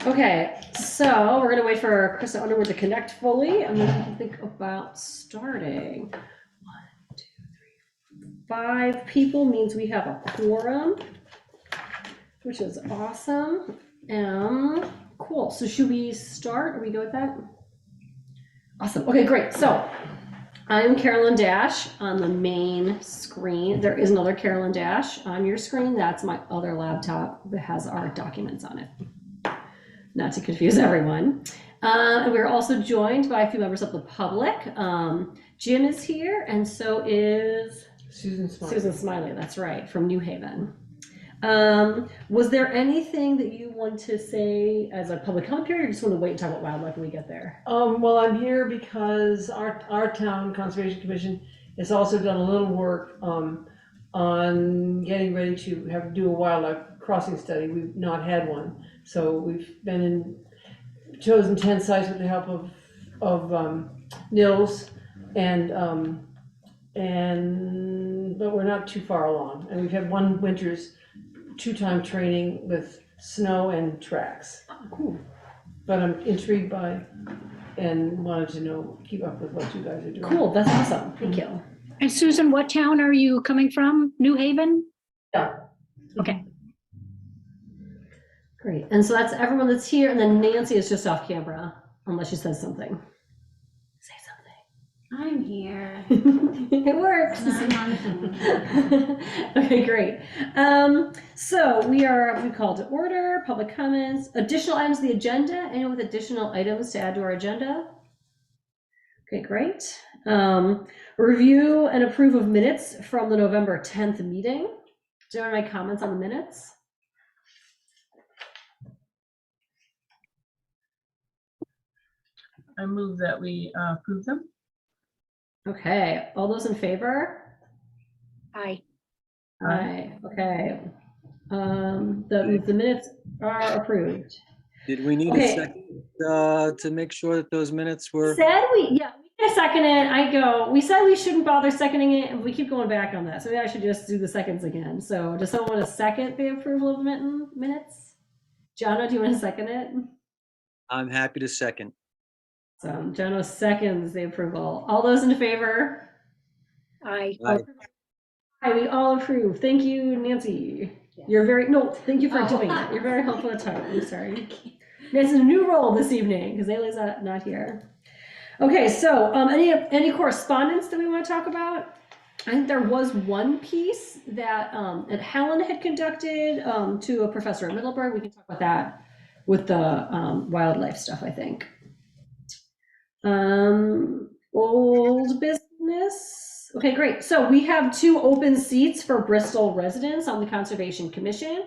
Okay, so we're gonna wait for Krista Underwood to connect fully, and then we can think about starting. 1, 2, 3, 5 people means we have a quorum, which is awesome. Cool. So should we start? Are we good with that? Awesome. Okay, great. So I'm Carolyn Dash on the main screen. There is another Carolyn Dash on your screen. That's my other laptop that has our documents on it. Not to confuse everyone. And we're also joined by a few members of the public. Jim is here, and so is Susan Smiley. Susan Smiley, that's right, from New Haven. Was there anything that you want to say as a public comment period, or just want to wait and talk about wildlife when we get there? Well, I'm here because our town conservation commission has also done a little work on getting ready to do a wildlife crossing study. We've not had one, so we've chosen 10 sites with the help of NILS, but we're not too far along, and we've had one winter's 2-time training with snow and tracks. Oh, cool. But I'm intrigued by and wanted to keep up with what you guys are doing. Cool, that's awesome. Thank you. And Susan, what town are you coming from? New Haven? Yeah. Okay. Great. And so that's everyone that's here. And then Nancy is just off camera, unless she says something. Say I'm here. something. It works. I'm on the phone. Okay, great. So we called to order, public comments, additional items of the agenda. Anyone with additional items to add to our agenda? Okay, great. Review and approve of minutes from the November 10th meeting. Do you have any comments on the minutes? I move that we approve them. Okay, all those in favor? Aye. Aye, okay. The minutes are approved. Did we need Okay. a second to make sure that those minutes were? We can second it. We said we shouldn't bother seconding it, and we keep going back on that. So maybe I should just do the seconds again. So does someone want to second the approval of the minutes? Jana, do you want to second it? I'm happy to second. So Jana seconds the approval. All those in favor? Aye. Aye. Aye, we all approve. Thank you, Nancy. Yes. Thank you for doing it. You're very helpful at time. I'm sorry. There's a new role this evening because Ayla's not here. Okay, so any correspondence that we want to talk about? I think there was one piece that Helen had conducted to a professor at Middleburg. We can talk about that with the wildlife stuff, I think. Old business. Okay, great. So we have 2 open seats for Bristol residents on the Conservation Commission.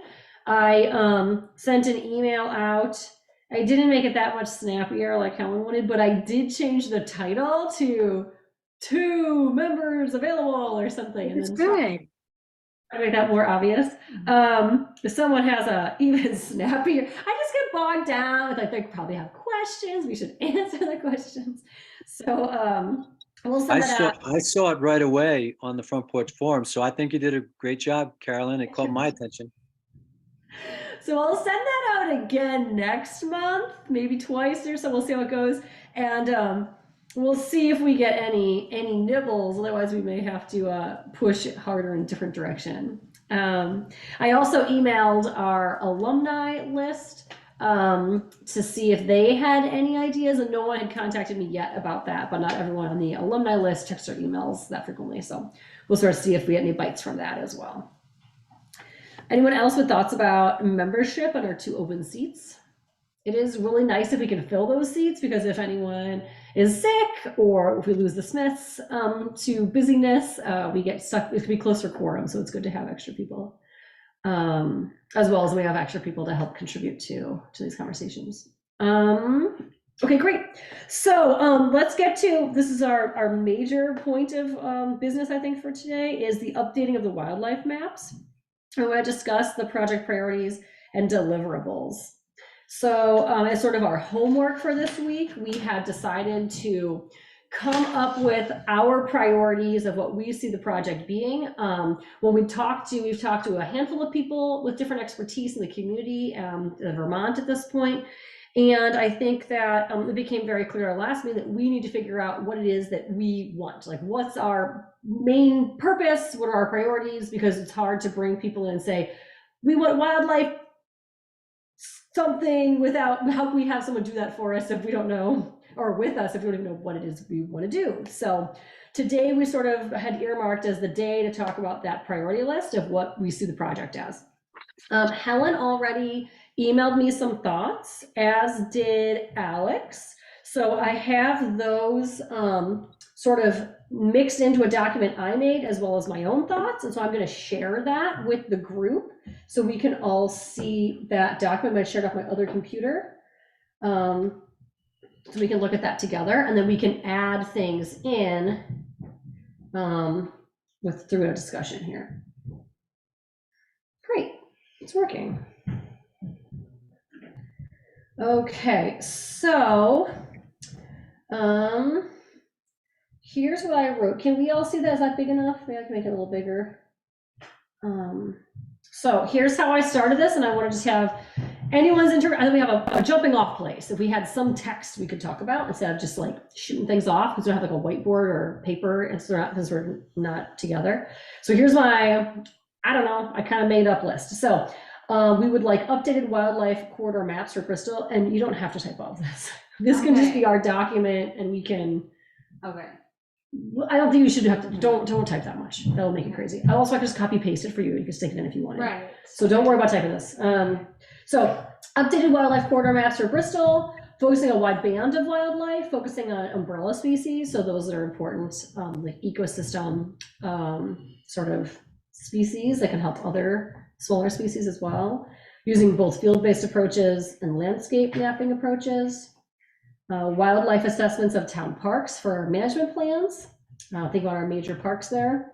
I sent an email out. I didn't make it that much snappier like Helen wanted, but I did change the title to 2 members available or something. It's good. I make that more obvious. If someone has a even snappier, I just get bogged down with they probably have questions. We should answer the questions. So we'll send that out. I saw it right away on the Front Porch Forum, so I think you did a great job, Carolyn. It caught my attention. So I'll send that out again next month, maybe twice or so. We'll see how it goes, and we'll see if we get any nibbles. Otherwise, we may have to push it harder in a different direction. I also emailed our alumni list to see if they had any ideas, and no one had contacted me yet about that. But not everyone on the alumni list checks their emails that frequently, so we'll sort of see if we get any bites from that as well. Anyone else with thoughts about membership on our 2 open seats? It is really nice if we can fill those seats, because if anyone is sick or if we lose the Smiths to busyness, we get stuck. It could be closer quorum, so it's good to have extra people, as well as we have extra people to help contribute to these conversations. Okay, great. So let's get to, this is our major point of business, I think, for today, is the updating of the wildlife maps. I want to discuss the project priorities and deliverables. So as sort of our homework for this week, we had decided to come up with our priorities of what we see the project being. When we've talked to a handful of people with different expertise in the community, in Vermont at this point. And I think that it became very clear at our last meeting that we need to figure out what it is that we want. Like, what's our main purpose? What are our priorities? Because it's hard to bring people in and say, we want wildlife something without, how can we have someone do that for us if we don't know, or with us if we don't even know what it is we want to do? So today we sort of had earmarked as the day to talk about that priority list of what we see the project as. Helen already emailed me some thoughts, as did Alex. So I have those sort of mixed into a document I made, as well as my own thoughts. And so I'm going to share that with the group so we can all see that document. I shared off my other computer. So we can look at that together, and then we can add things in through a discussion here. Great, it's working. Okay, so here's what I wrote. Can we all see that? Is that big enough? Maybe I can make it a little bigger. So here's how I started this, and I want to just have anyone's I think we have a jumping off place. If we had some text we could talk about instead of just like shooting things off, because we don't have like a whiteboard or paper, and so because we're not together. So here's my, I don't know, I kind of made up list. So we would like updated wildlife corridor maps for Bristol, and you don't have to type all of this. This can just be our document, and we can. Okay. I don't think you should have to. Don't type that much. That'll make it crazy. I also just copy paste it for you. You can stick it in if you want. Right. So don't worry about typing this. So updated wildlife corridor maps for Bristol, focusing on a wide band of wildlife, focusing on umbrella species. So those that are important, like ecosystem sort of species that can help other smaller species as well, using both field-based approaches and landscape mapping approaches. Wildlife assessments of town parks for management plans. Think about our major parks there.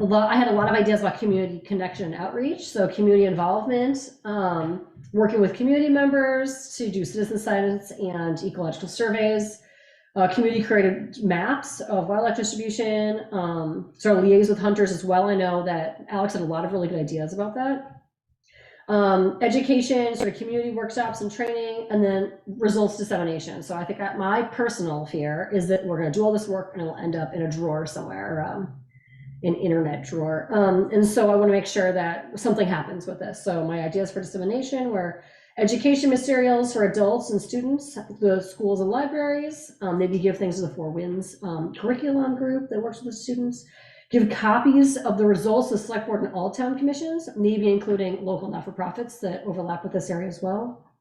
I had a lot of ideas about community connection and outreach. So community involvement, working with community members to do citizen science and ecological surveys, community created maps of wildlife distribution, sort of liaise with hunters as well. I know that Alex had a lot of really good ideas about that. Education, sort of community workshops and training, and then results dissemination. So I think my personal fear is that we're going to do all this work and it'll end up in a drawer somewhere, an internet drawer. And so I want to make sure that something happens with this. So my ideas for dissemination were education materials for adults and students, the schools and libraries, maybe give things to the Four Winds curriculum group that works with the students. Give copies of the results to the select board and all town commissions, maybe including local not-for-profits that overlap with this area as well.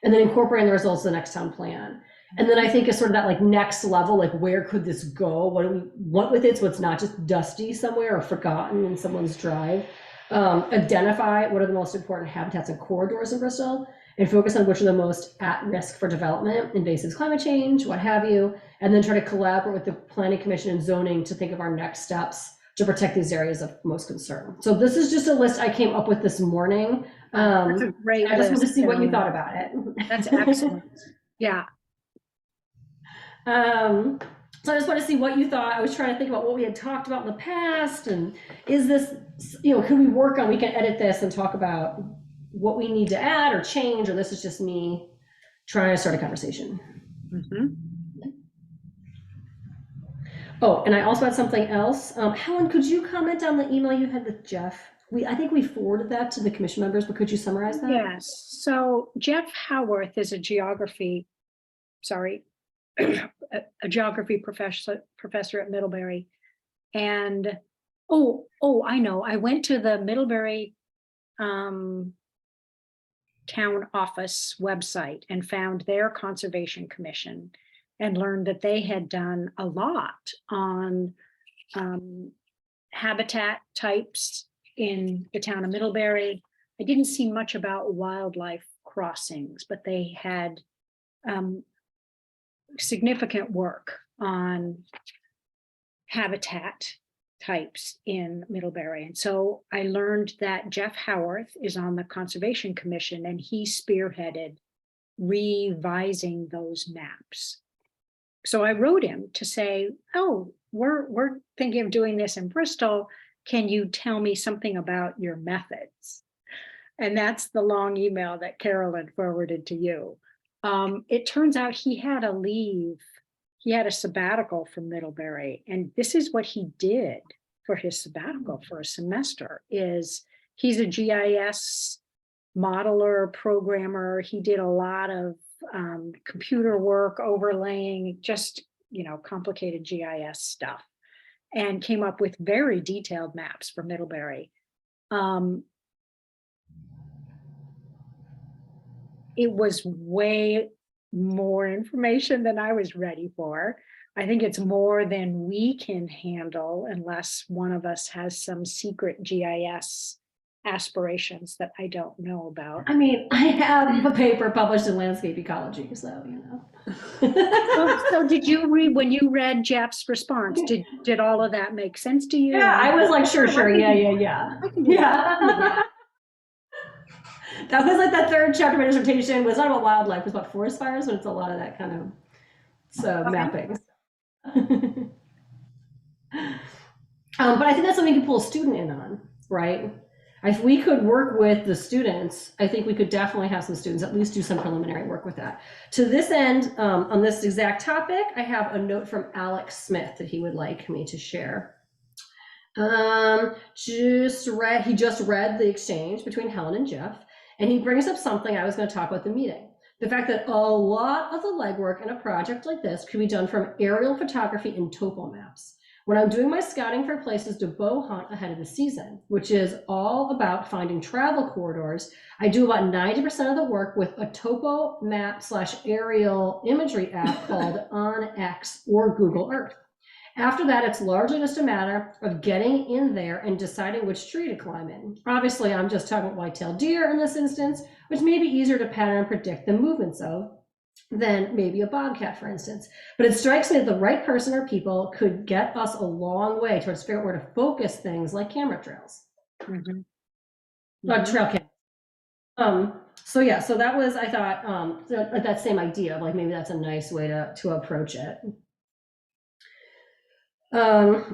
And then incorporating the results of the next town plan. And then I think it's sort of that like next level, like where could this go? What do we want with it? So it's not just dusty somewhere or forgotten in someone's drive. Identify what are the most important habitats and corridors in Bristol, and focus on which are the most at risk for development, invasive climate change, what have you, and then try to collaborate with the planning commission and zoning to think of our next steps to protect these areas of most concern. So this is just a list I came up with this morning. That's a great I just wanted to list, see what you Carolyn. thought about it. That's excellent. Yeah. So I just want to see what you thought. I was trying to think about what we had talked about in the past, and is this, could we work on, we can edit this and talk about what we need to add or change, or this is just me trying to start a conversation. Mhm. Oh, and I also had something else. Helen, could you comment on the email you had with Jeff? I think we forwarded that to the commission members, but could you summarize that? Yes. So Jeff Howarth is a geography professor at Middlebury. And I know, I went to the Middlebury town office website and found their conservation commission and learned that they had done a lot on habitat types in the town of Middlebury. I didn't see much about wildlife crossings, but they had significant work on habitat types in Middlebury. And so I learned that Jeff Howarth is on the Conservation Commission, and he spearheaded revising those maps. so I wrote him to say, oh, we're thinking of doing this in Bristol. Can you tell me something about your methods? And that's the long email that Carolyn forwarded to you. It turns out he had a leave. He had a sabbatical from Middlebury, and this is what he did for his sabbatical for a semester. Is he's a GIS modeler, programmer. He did a lot of computer work, overlaying, just complicated GIS stuff, and came up with very detailed maps for Middlebury. It was way more information than I was ready for. I think it's more than we can handle unless one of us has some secret GIS aspirations that I don't know about. I mean, I have a paper published in Landscape Ecology, so So did you read, when you read Jeff's response, did all of that make sense to you? Yeah, I was like, sure, yeah. I can do that. That was like that third chapter of my dissertation was not about wildlife, it was about forest fires, but it's a lot of that kind of mapping. But I think that's something you can pull a student in on, right? If we could work with the students, I think we could definitely have some students at least do some preliminary work with that. To this end, on this exact topic, I have a note from Alex Smith that he would like me to share. He just read the exchange between Helen and Jeff, and he brings up something I was going to talk about at the meeting. The fact that a lot of the legwork in a project like this could be done from aerial photography and topo maps. When I'm doing my scouting for places to bow hunt ahead of the season, which is all about finding travel corridors, I do about 90% of the work with a topo map / aerial imagery app called OnX or Google Earth. After that, it's largely just a matter of getting in there and deciding which tree to climb in. Obviously, I'm just talking about white-tailed deer in this instance, which may be easier to pattern and predict the movements of than maybe a bobcat, for instance. But it strikes me that the right person or people could get us a long way towards figuring out where to focus things like camera trails. Trail cam. So yeah, so that was, I thought, that same idea, like maybe that's a nice way to approach it.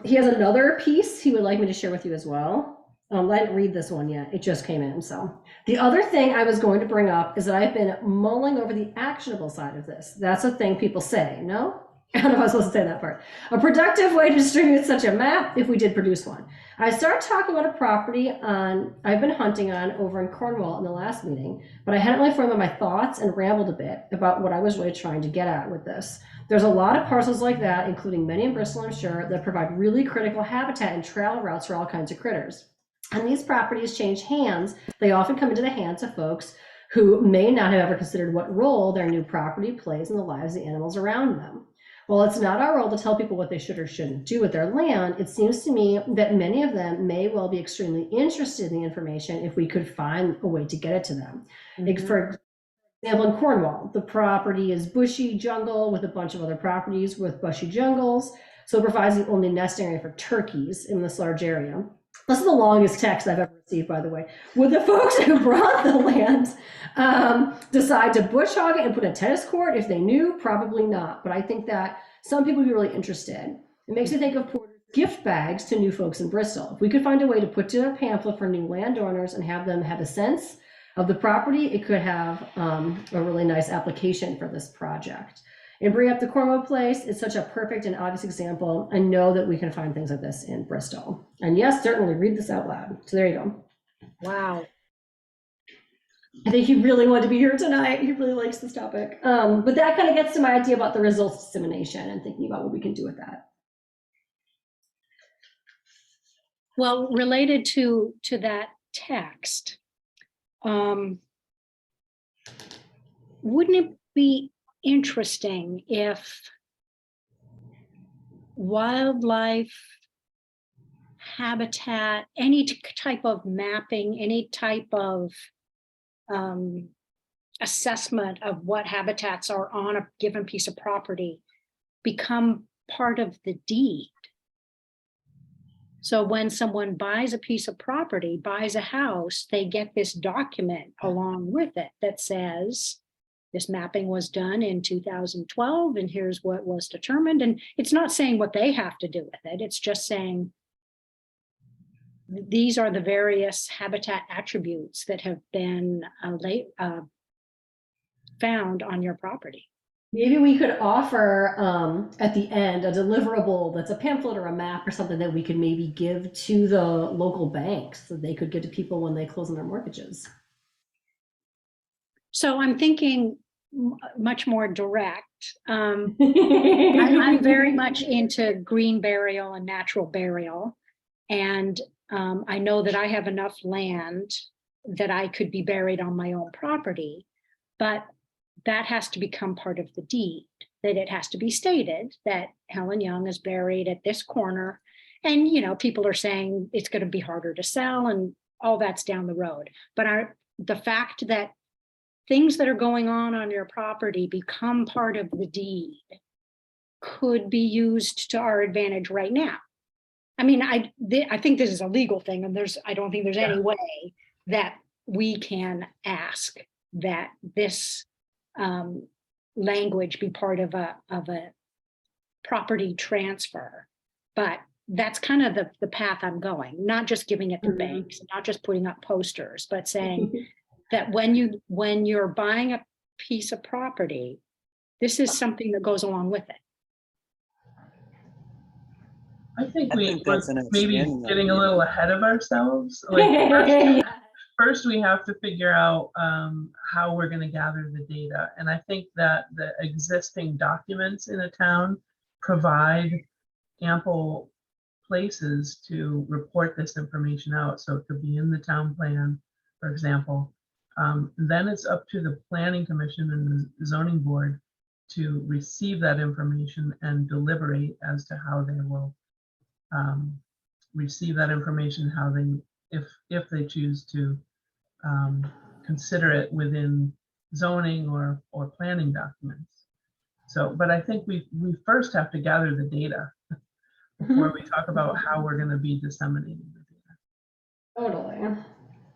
He has another piece he would like me to share with you as well. I didn't read this one yet. It just came in. So the other thing I was going to bring up is that I've been mulling over the actionable side of this. That's a thing people say, no? I don't know if I was supposed to say that part. A productive way to distribute such a map if we did produce one. I started talking about a property I've been hunting on over in Cornwall in the last meeting, but I hadn't really formed my thoughts and rambled a bit about what I was really trying to get at with this. There's a lot of parcels like that, including many in Bristol, I'm sure, that provide really critical habitat and travel routes for all kinds of critters. And these properties change hands. They often come into the hands of folks who may not have ever considered what role their new property plays in the lives of the animals around them. While it's not our role to tell people what they should or shouldn't do with their land, it seems to me that many of them may well be extremely interested in the information if we could find a way to get it to them. For example, in Cornwall, the property is bushy jungle with a bunch of other properties with bushy jungles, so it provides the only nesting area for turkeys in this large area. This is the longest text I've ever received, by the way. Would the folks who brought the land decide to bush hog it and put a tennis court if they knew? Probably not, but I think that some people would be really interested. It makes me think of Porter's gift bags to new folks in Bristol. If we could find a way to put together a pamphlet for new landowners and have them have a sense of the property, it could have a really nice application for this project. And bring up the Cornwall place, it's such a perfect and obvious example. I know that we can find things like this in Bristol. And yes, certainly read this out loud. So there you go. Wow. I think he really wanted to be here tonight. He really likes this topic. But that kind of gets to my idea about the results dissemination and thinking about what we can do with that. Well, related to that text, wouldn't it be interesting if wildlife habitat, any type of mapping, any type of assessment of what habitats are on a given piece of property become part of the deed? So when someone buys a piece of property, buys a house, they get this document along with it that says, this mapping was done in 2012 and here's what was determined. And it's not saying what they have to do with it. It's just saying these are the various habitat attributes that have been found on your property. Maybe we could offer at the end a deliverable that's a pamphlet or a map or something that we could maybe give to the local banks so they could give to people when they close on their mortgages. So I'm thinking much more direct. I'm very much into green burial and natural burial. And I know that I have enough land that I could be buried on my own property, but that has to become part of the deed, that it has to be stated that Helen Young is buried at this corner. And, you know, people are saying it's going to be harder to sell and all that's down the road. But the fact that things that are going on your property become part of the deed could be used to our advantage right now. I mean, I think this is a legal thing, and I don't think there's any way that we can ask that this language be part of a property transfer. But that's kind of the path I'm going, not just giving it to banks, not just putting up posters, but saying that when you're buying a piece of property, this is something that goes along with it. I think I we're think that's an maybe outstanding getting a idea. little ahead of ourselves. Like first we have to figure out how we're going to gather the data. And I think that the existing documents in a town provide ample places to report this information out. So it could be in the town plan, for example. Then it's up to the planning commission and the zoning board to receive that information and deliberate as to how they will receive that information, how they, if they choose to consider it within zoning or planning documents. So, but I think we first have to gather the data before we talk about how we're going to be disseminating the data. Totally.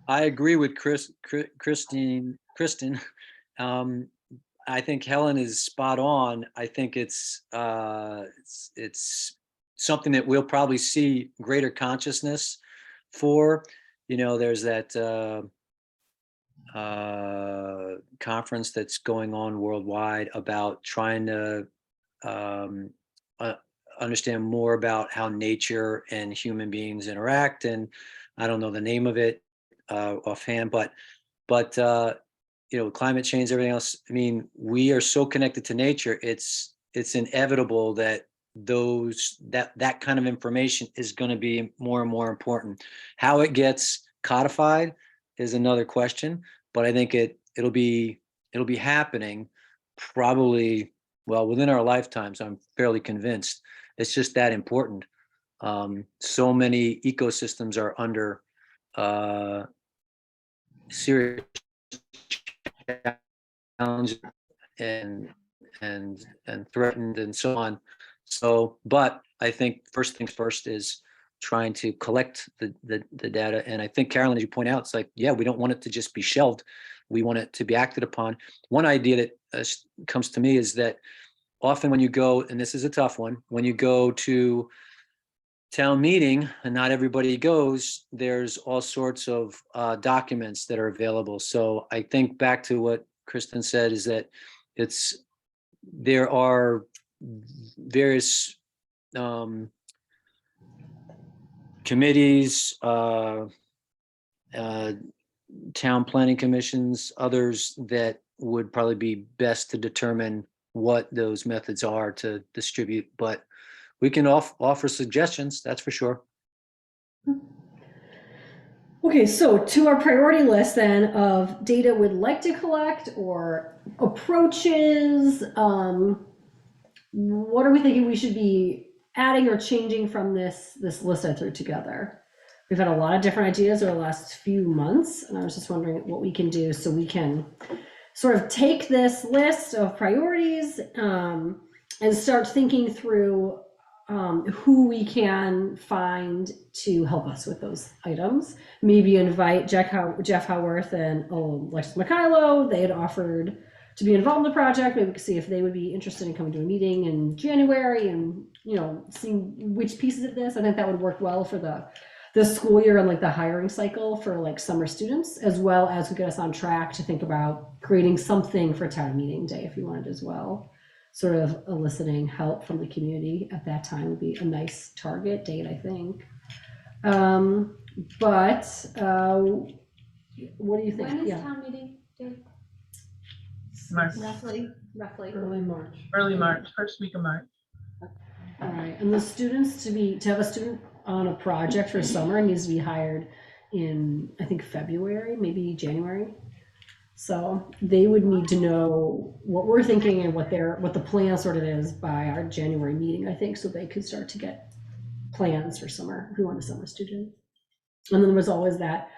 I agree with Kristen. I think Helen is spot on. I think it's something that we'll probably see greater consciousness for. You know, there's that conference that's going on worldwide about trying to understand more about how nature and human beings interact. And I don't know the name of it offhand, but you know, climate change, everything else. I mean, we are so connected to nature. It's inevitable that that kind of information is going to be more and more important. How it gets codified is another question, but I think it'll be happening probably, well, within our lifetimes. I'm fairly convinced. It's just that important. So many ecosystems are under serious challenge and threatened and so on. So, but I think first things first is trying to collect the data. And I think, Carolyn, as you point out, it's like, yeah, we don't want it to just be shelved. We want it to be acted upon. One idea that comes to me is that often when you go, and this is a tough one, when you go to town meeting and not everybody goes, there's all sorts of documents that are available. So I think back to what Kristen said is that there are various committees, town planning commissions, others that would probably be best to determine what those methods are to distribute, but we can offer suggestions, that's for sure. Okay, so to our priority list then of data we'd like to collect or approaches, what are we thinking we should be adding or changing from this list I threw together? We've had a lot of different ideas over the last few months, and I was just wondering what we can do so we can sort of take this list of priorities and start thinking through who we can find to help us with those items. Maybe invite Jeff Howarth and Alexis Mikhailo. They had offered to be involved in the project. Maybe we could see if they would be interested in coming to a meeting in January and, you know, seeing which pieces of this. I think that would work well for the school year and like the hiring cycle for like summer students, as well as we get us on track to think about creating something for town meeting day if you wanted as well. Sort of eliciting help from the community at that time would be a nice target date, I think. But what do you think? When is Yeah. town meeting? Dave? March, Roughly. Early March. early March, first week of March. All right, and the students to have a student on a project for summer needs to be hired in, I think, February, maybe January. So they would need to know what we're thinking and what the plan sort of is by our January meeting, I think, so they could start to get plans for summer, if we want a summer student. And then there was always that,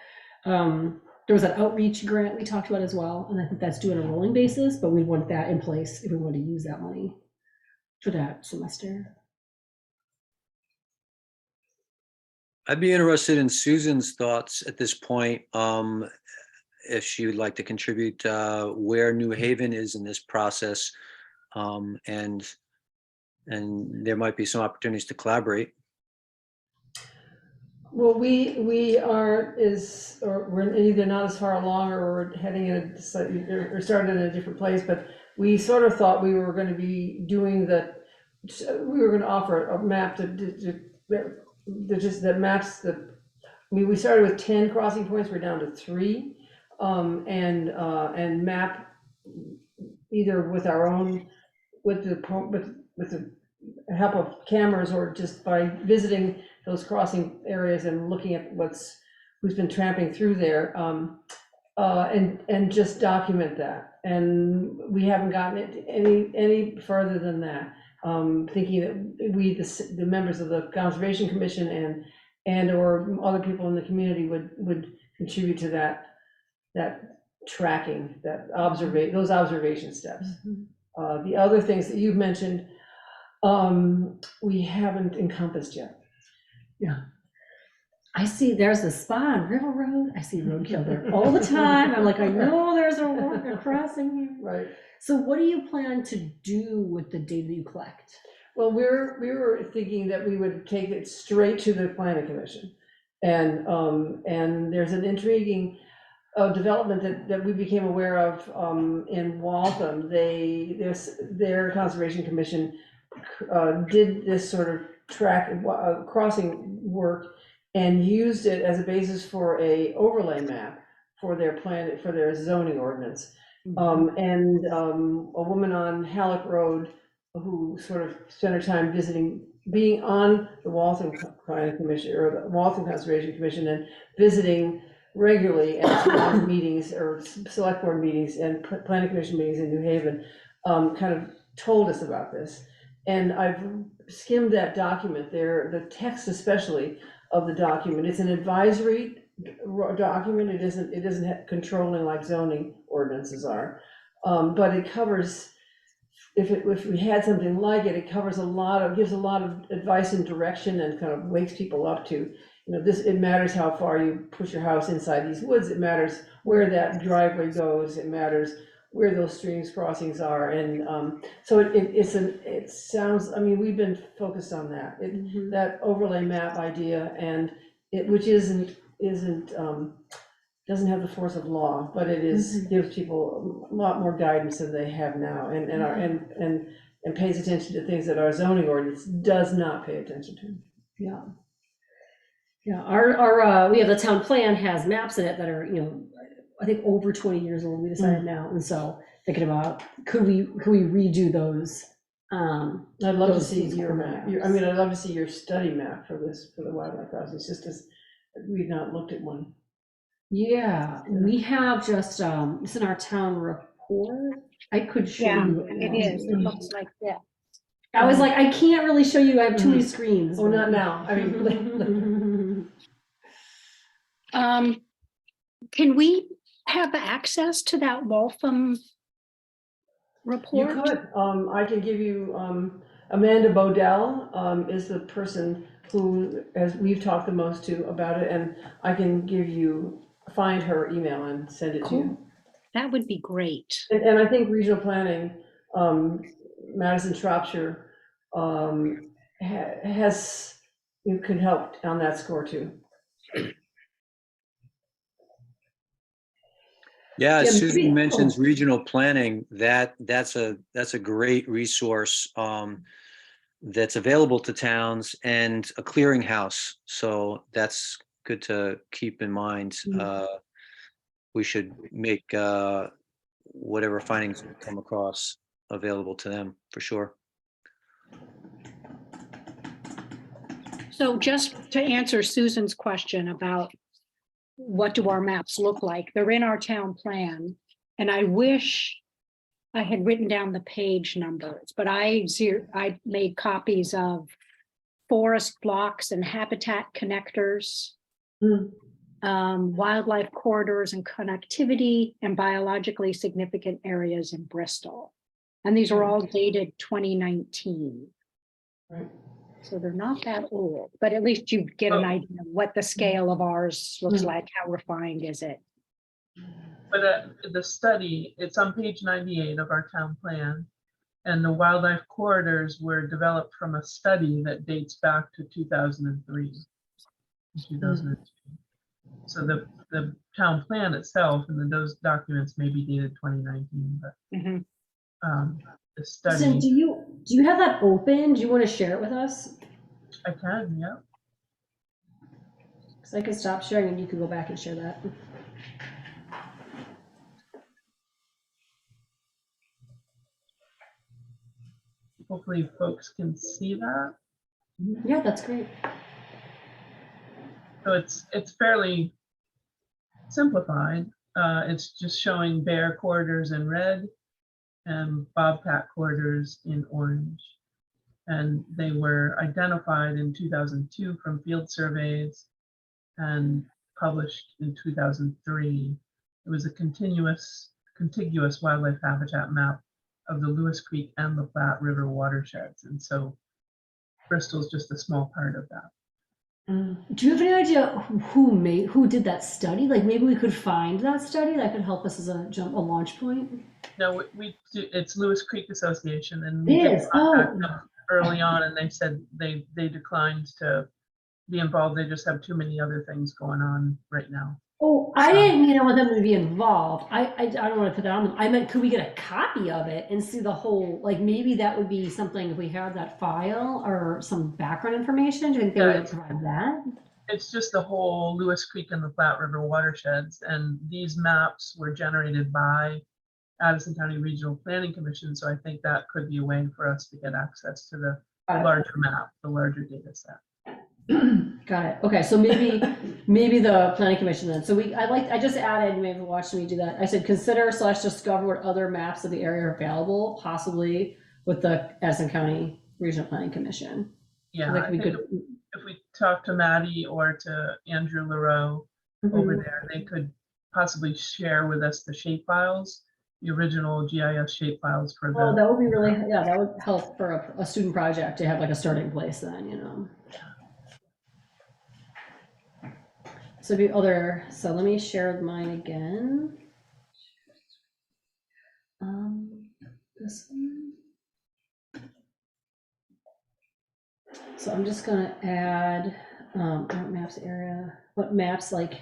there was that outreach grant we talked about as well, and I think that's due on a rolling basis, but we want that in place if we want to use that money for that semester. I'd be interested in Susan's thoughts at this point, if she would like to contribute, where New Haven is in this process. And there might be some opportunities to collaborate. Well, we are we're either not as far along or we're heading in or started in a different place, but we sort of thought we were going to be doing we were going to offer a map that maps we started with 10 crossing points, we're down to 3, and map either with our own, with the help of cameras or just by visiting those crossing areas and looking at who's been tramping through there, and just document that. And we haven't gotten it any further than that. Thinking that we, the members of the Conservation Commission and or other people in the community would contribute to that tracking, those observation steps. The other things that you've mentioned, we haven't encompassed yet. Yeah. I see there's a spot on River Road. I see roadkill there all the time. I'm like, I know there's a crossing here. Right. So what do you plan to do with the data that you collect? Well, we were thinking that we would take it straight to the planning commission. And there's an intriguing development that we became aware of in Waltham. Their conservation commission did this sort of crossing work and used it as a basis for a overlay map for their zoning ordinance. And a woman on Halleck Road who sort of spent her time being on the Waltham Planning Commission or the Waltham Conservation Commission and visiting regularly at meetings or select board meetings and planning commission meetings in New Haven, kind of told us about this. And I've skimmed that document there, the text especially of the document. It's an advisory document. It isn't have controlling like zoning ordinances are, but it covers, if we had something like it, it covers gives a lot of advice and direction and kind of wakes people up to, it matters how far you push your house inside these woods. It matters where that driveway goes. It matters where those streams crossings are. And so it sounds, we've been focused on that, that overlay map idea, and which doesn't have the force of law, but it gives people a lot more guidance than they have now, and pays attention to things that our zoning ordinance does not pay attention to. Yeah. Yeah, our we have the town plan has maps in it that are, I think over 20 years old, we decided now. And so thinking about, could we redo those? I'd love to see those your maps. map. I'd love to see your study map for the wildlife crossing. It's just as we've not looked at one. Yeah, we have just, it's in our town report. I could show Yeah, you. it is. It looks like that. I was like, I can't really show you. I have too many screens. Oh, not now. Can we have access to that Waltham report? You could. I can give you, Amanda Bodell is the person who, as we've talked the most to about it, and I can find her email and send it to you. that would be great. And I think regional planning, Madison, Shropshire, has, you could help on that score too. Yeah, Yeah, as Susan maybe- mentions regional planning, that's a great resource that's available to towns and a clearinghouse. So that's good to keep in mind. We should make whatever findings we come across available to them for sure. So just to answer Susan's question about what do our maps look like, they're in our town plan. And I wish I had written down the page numbers, but I made copies of forest blocks and habitat connectors, wildlife corridors and connectivity, and biologically significant areas in Bristol. And these are all dated 2019. Right. So they're not that old, but at least you get an idea of what the scale of ours looks like, how refined is it? But the study, it's on page 98 of our town plan. And the wildlife corridors were developed from a study that dates back to 2003. 2002. So the town plan itself and those documents may be dated 2019, but the Susan, study, do you have that open? Do you want to share it with us? I can, yeah. Because I could stop sharing and you could go back and share that. Hopefully folks can see that. Yeah, that's great. So it's fairly simplified. It's just showing bear corridors in red and bobcat corridors in orange. And they were identified in 2002 from field surveys and published in 2003. It was a contiguous wildlife habitat map of the Lewis Creek and the Platte River watersheds. And so Bristol's just a small part of that. Do you have any idea who did that study? Like maybe we could find that study that could help us as a launch point. No, it's Lewis Creek Association, and It we did is. contact Oh. them early on, and they said they declined to be involved. They just have too many other things going on right now. Oh, I So- didn't mean I want them to be involved. I don't want to put that on them. I meant, could we get a copy of it and see the whole, like maybe that would be something if we had that file or some background information. Do you think they would provide that? It's just the whole Lewis Creek and the Platte River watersheds, and these maps were generated by Addison County Regional Planning Commission. So I think that could be a way for us to get access to the larger map, the larger data set. Got it. Okay, so maybe the planning commission then. So I just added, you may have watched me do that. I said consider / discover what other maps of the area are available, possibly with the Addison County Regional Planning Commission. Yeah, Like I we think could. if we talk to Maddie or to Andrew Leroux over there, they could possibly share with us the shape files, the original GIS shape files for Oh, the. that would be really, yeah, that would help for a student project to have like a starting place then, you know. So so let me share mine again. This one. So I'm just gonna add, art maps area, what maps like,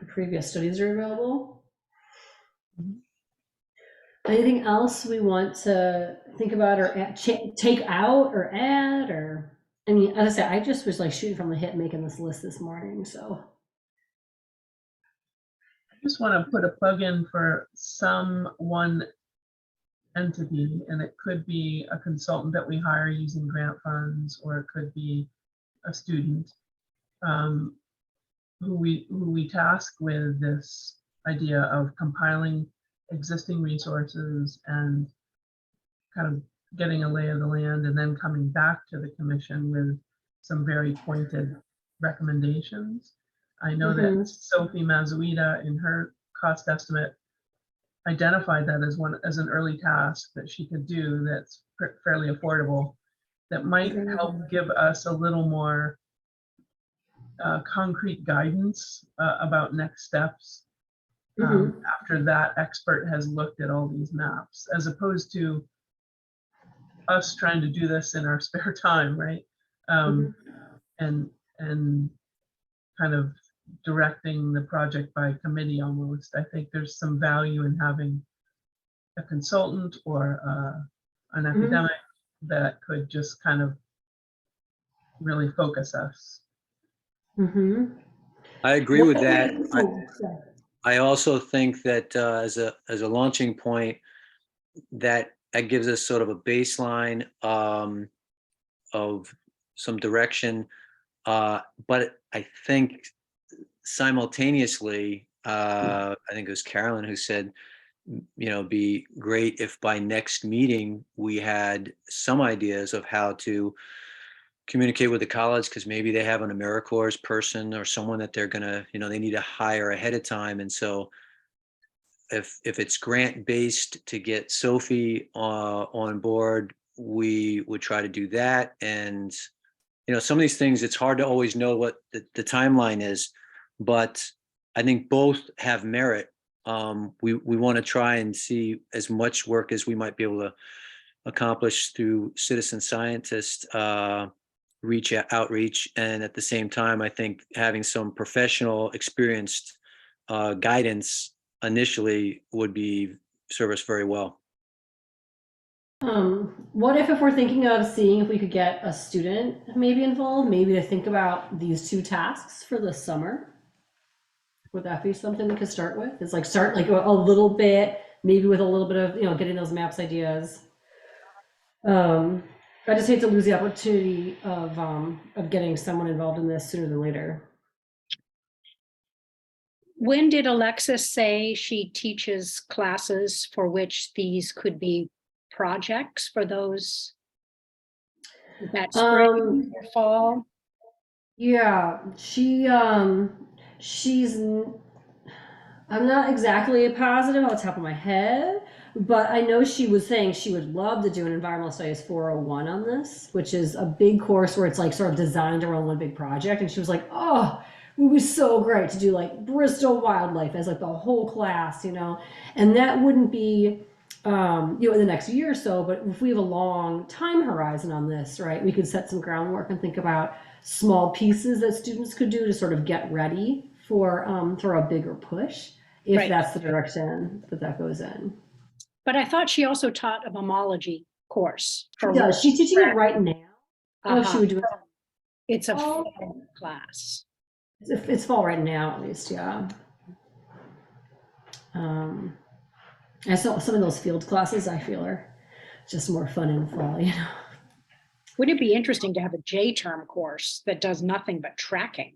previous studies are available. Anything else we want to think about or take out or add, or, I mean, as I said, I just was like shooting from the hip making this list this morning, so. I just want to put a plug in for one entity, and it could be a consultant that we hire using grant funds, or it could be a student who we task with this idea of compiling existing resources and kind of getting a lay of the land, and then coming back to the commission with some very pointed recommendations. I know that Sophie Mazuita in her cost estimate identified that as an early task that she could do that's fairly affordable, that might help give us a little more concrete guidance about next steps Mhm. after that expert has looked at all these maps, as opposed to us trying to do this in our spare time, right? Mhm. And kind of directing the project by committee almost. I think there's some value in having a consultant or an Mhm. academic that could just kind of really focus us. Mhm. I agree with that. Oh, sorry. I also think that as a launching point, that gives us sort of a baseline of some direction. But I think simultaneously, I think it was Carolyn who said, be great if by next meeting we had some ideas of how to communicate with the college, because maybe they have an AmeriCorps person or someone that they're gonna, they need to hire ahead of time. And so if it's grant based to get Sophie on board, we would try to do that. And some of these things, it's hard to always know what the timeline is, but I think both have merit. We want to try and see as much work as we might be able to accomplish through citizen scientist outreach, and at the same time, I think having some professional, experienced guidance initially would be serve us very well. What if we're thinking of seeing if we could get a student maybe involved, maybe to think about these two tasks for the summer? Would that be something we could start with? It's like start like a little bit, maybe with a little bit of, getting those maps ideas. I just hate to lose the opportunity of getting someone involved in this sooner than later. When did Alexis say she teaches classes for which these could be projects for those? That spring or fall? Yeah, she's I'm not exactly positive off the top of my head, but I know she was saying she would love to do an environmental studies 401 on this, which is a big course where it's like sort of designed around one big project. And she was like, oh, it would be so great to do like Bristol wildlife as like the whole class, and that wouldn't be, in the next year or so, but if we have a long time horizon on this, right, we could set some groundwork and think about small pieces that students could do to sort of get ready for a bigger push, if Right. that's the direction that goes in. But I thought she also taught a mammalogy course. She does. She's teaching it right now. I don't know if she would do it. It's a fall. fall class. It's fall right now, at least, yeah. I saw some of those field classes, I feel are just more fun in fall, Would it be interesting to have a J-term course that does nothing but tracking?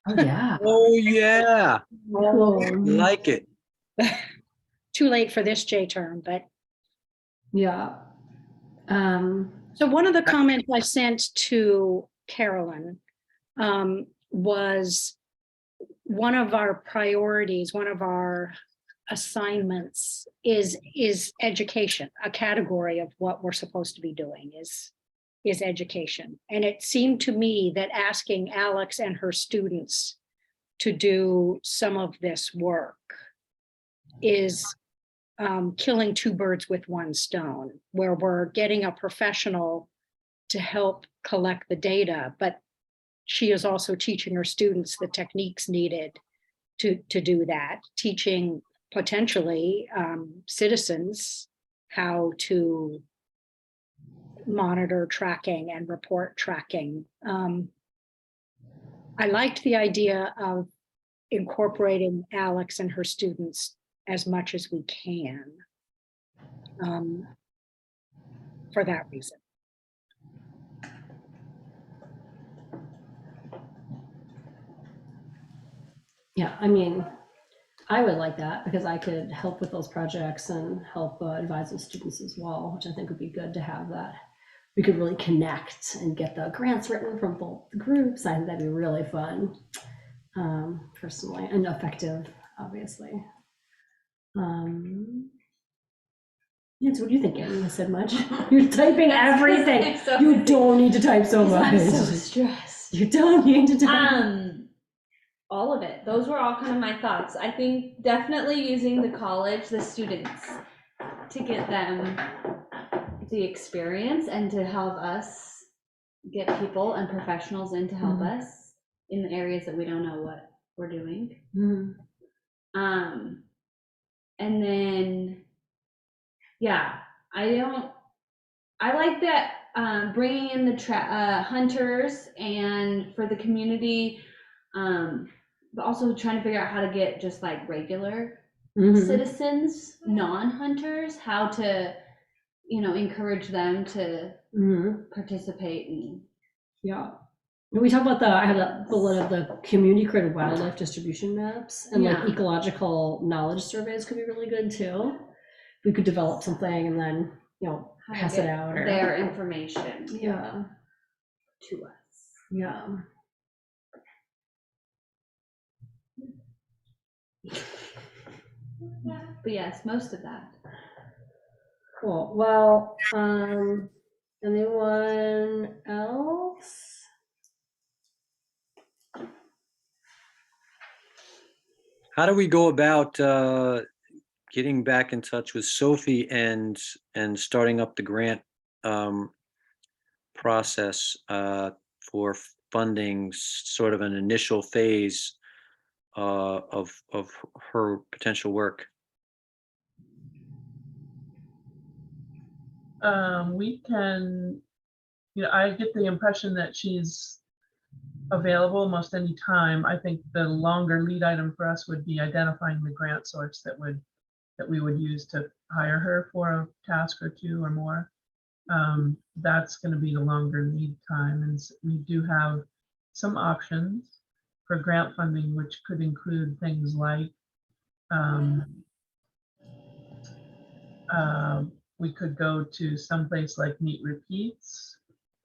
Oh, yeah. Oh yeah, like it. Too late for this J-term, but. Yeah. So one of the comments I sent to Carolyn was one of our priorities, one of our assignments is education. A category of what we're supposed to be doing is education. And it seemed to me that asking Alex and her students to do some of this work is killing two birds with one stone, where we're getting a professional to help collect the data, but she is also teaching her students the techniques needed to do that, teaching potentially citizens how to monitor tracking and report tracking. I liked the idea of incorporating Alex and her students as much as we can for that reason. Yeah, I mean, I would like that because I could help with those projects and help advise those students as well, which I think would be good to have that. We could really connect and get the grants written from both groups. I think that'd be really fun, personally, and effective, obviously. Yes, what are you thinking? You said much. You're typing everything. So You don't need to type so much. I'm so stressed. You don't need to tell. All of it. Those were all kind of my thoughts. I think definitely using the college, the students, to get them the experience and to help us get people and professionals in to help us in the areas that we don't know what we're doing. And then, yeah, I like that bringing in the hunters and for the community, but also trying to figure out how to get just like regular citizens, non-hunters, how to, encourage them to participate in. Yeah. We talk about I have that bullet of the community created wildlife distribution maps and like Yeah. ecological knowledge surveys could be really good too. We could develop something and then, How to pass it get out or. their information Yeah. to us. Yeah. But yes, most of that. Cool. Well, anyone else? How do we go about getting back in touch with Sophie and starting up the grant process for funding sort of an initial phase of her potential work? We can, I get the impression that she's available most any time. I think the longer lead item for us would be identifying the grant source that we would use to hire her for a task or two or more. That's going to be the longer lead time, and we do have some options for grant funding, which could include things like we could go to someplace like Meet Repeats,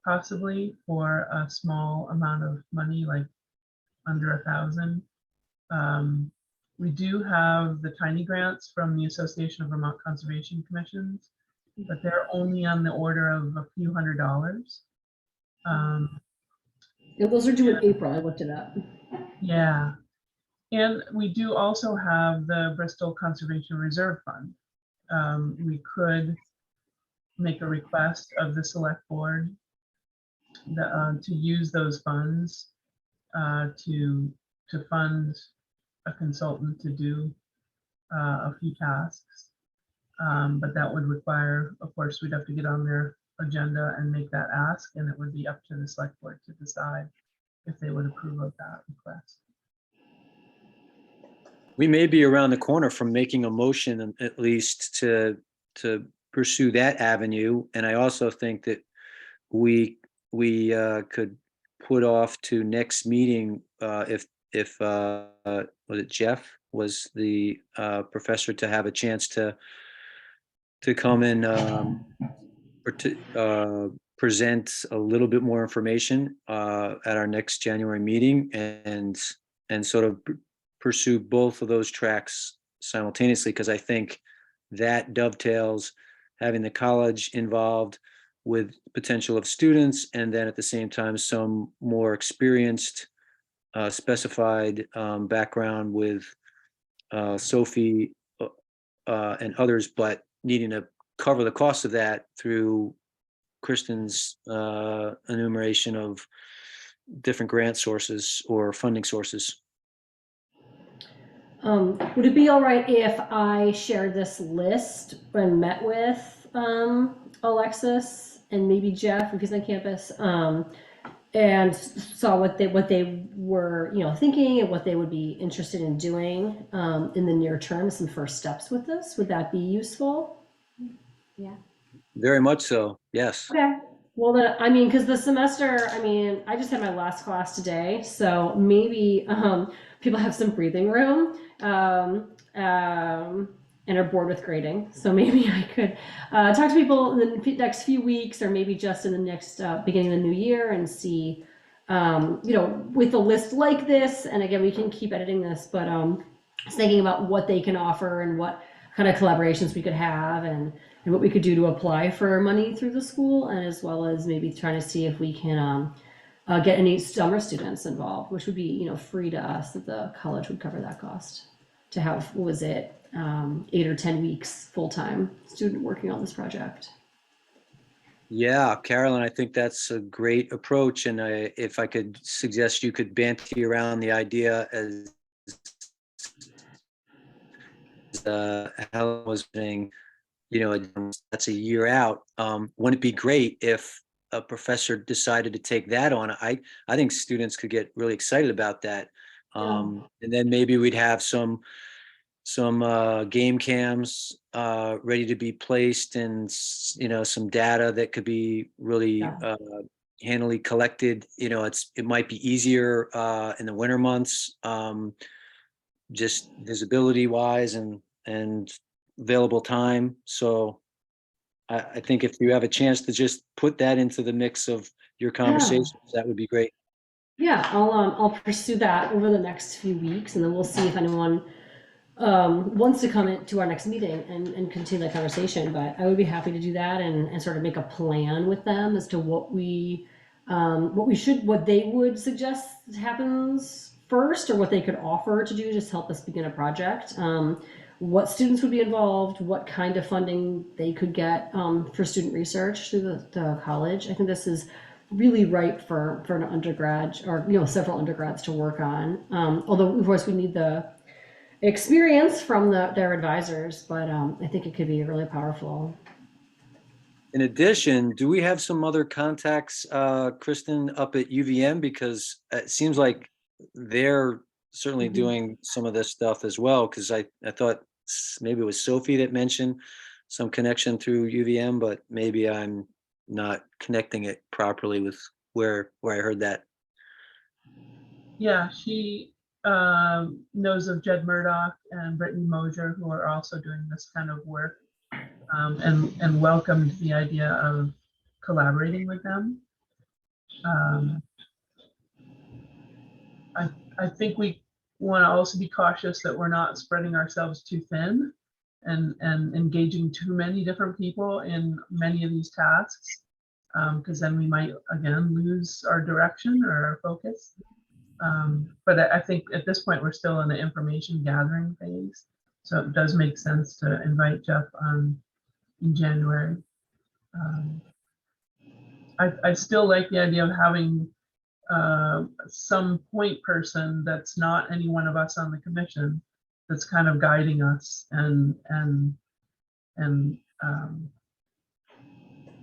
possibly for a small amount of money, like under 1,000. We do have the tiny grants from the Association of Vermont Conservation Commissions, but they're only on the order of a few $100s. Yeah, those are due in April. I looked it up. Yeah. And we do also have the Bristol Conservation Reserve Fund. We could make a request of the select board to use those funds to fund a consultant to do a few tasks. But that would require, of course, we'd have to get on their agenda and make that ask, and it would be up to the select board to decide if they would approve of that request. We may be around the corner from making a motion at least to pursue that avenue. And I also think that we could put off to next meeting if was it Jeff was the professor, to have a chance to come in or to present a little bit more information at our next January meeting and sort of pursue both of those tracks simultaneously, because I think that dovetails having the college involved with potential of students, and then at the same time some more experienced specified background with Sophie and others, but needing to cover the cost of that through Kristen's enumeration of different grant sources or funding sources. Would it be all right if I shared this list and met with Alexis and maybe Jeff, if he's on campus, and saw what they were thinking and what they would be interested in doing in the near term, some first steps with this? Would that be useful? Yeah. Very much so, yes. Okay. Well, because the semester, I just had my last class today, so maybe people have some breathing room and are bored with grading. So maybe I could talk to people in the next few weeks, or maybe just in the next beginning of the new year, and see, with a list like this. And again, we can keep editing this, but thinking about what they can offer and what kind of collaborations we could have, and what we could do to apply for money through the school, and as well as maybe trying to see if we can get any summer students involved, which would be, you know, free to us, that the college would cover that cost to have, what was it, 8 or 10 weeks full-time student working on this project. Yeah, Carolyn, I think that's a great approach. And if I could suggest, you could banty around the idea as Helen was saying, you know, that's a year out. Wouldn't it be great if a professor decided to take that on? I think students could get really excited about that. And then maybe we'd have some game cams ready to be placed, and you know, some data that could be really Yeah. handily collected. You know, it might be easier in the winter months, just visibility wise and available time. So I think if you have a chance to just put that into the mix of your conversations, that would be great. Yeah, I'll pursue that over the next few weeks, and then we'll see if anyone wants to come into our next meeting and continue the conversation. But I would be happy to do that and sort of make a plan with them as to what they would suggest happens first, or what they could offer to do, just to help us begin a project. What students would be involved, what kind of funding they could get for student research through the college. I think this is really ripe for an undergrad, or, you know, several undergrads to work on. Although of course we need the experience from their advisors, but I think it could be really powerful. In addition, do we have some other contacts, Kristen, up at UVM? Because it seems like they're certainly Mhm. doing some of this stuff as well. Because I thought maybe it was Sophie that mentioned some connection through UVM, but maybe I'm not connecting it properly with where I heard that. Yeah, she knows of Jed Murdoch and Brittany Mosier, who are also doing this kind of work, and welcomed the idea of collaborating with them. I think we want to also be cautious that we're not spreading ourselves too thin and engaging too many different people in many of these tasks, because then we might again lose our direction or our focus. But I think at this point we're still in the information gathering phase, so it does make sense to invite Jeff in January. I still like the idea of having some point person that's not any one of us on the commission, that's kind of guiding us and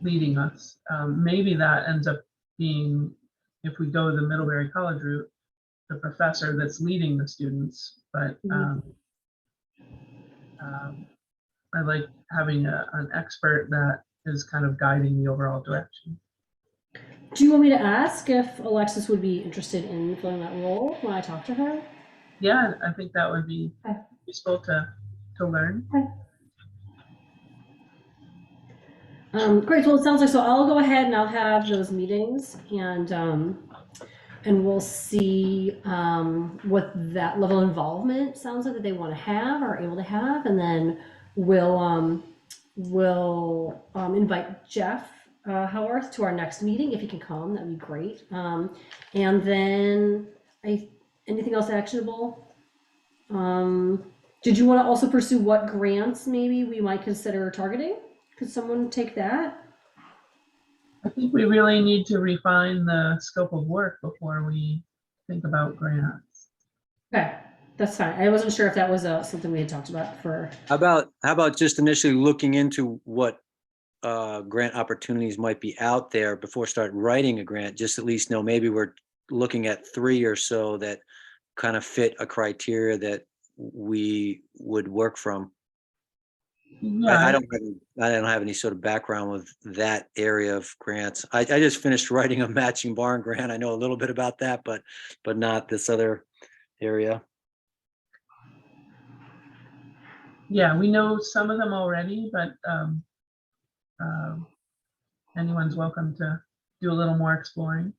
leading us. Maybe that ends up being, if we go the Middlebury College route, the professor that's leading the students. But I like having an expert that is kind of guiding the overall direction. Do you want me to ask if Alexis would be interested in filling that role when I talk to her? Yeah, I think that would be Okay. useful to learn. Great. Well, it sounds like, so I'll go ahead and I'll have those meetings, and we'll see what that level of involvement sounds like that they want to have or are able to have, and then we'll invite Jeff Howarth to our next meeting if he can come. That'd be great. And then anything else actionable? Did you want to also pursue what grants maybe we might consider targeting? Could someone take that? I think we really need to refine the scope of work before we think about grants. Okay, that's fine. I wasn't sure if that was something we had talked about for. How about just initially looking into what grant opportunities might be out there before start writing a grant, just at least know maybe we're looking at 3 or so that kind of fit a criteria that we would work from. Yeah, I don't have any sort of background with that area of grants. I just finished writing a matching barn grant. I know a little bit about that, but not this other area. yeah, we know some of them already, but anyone's welcome to do a little more exploring.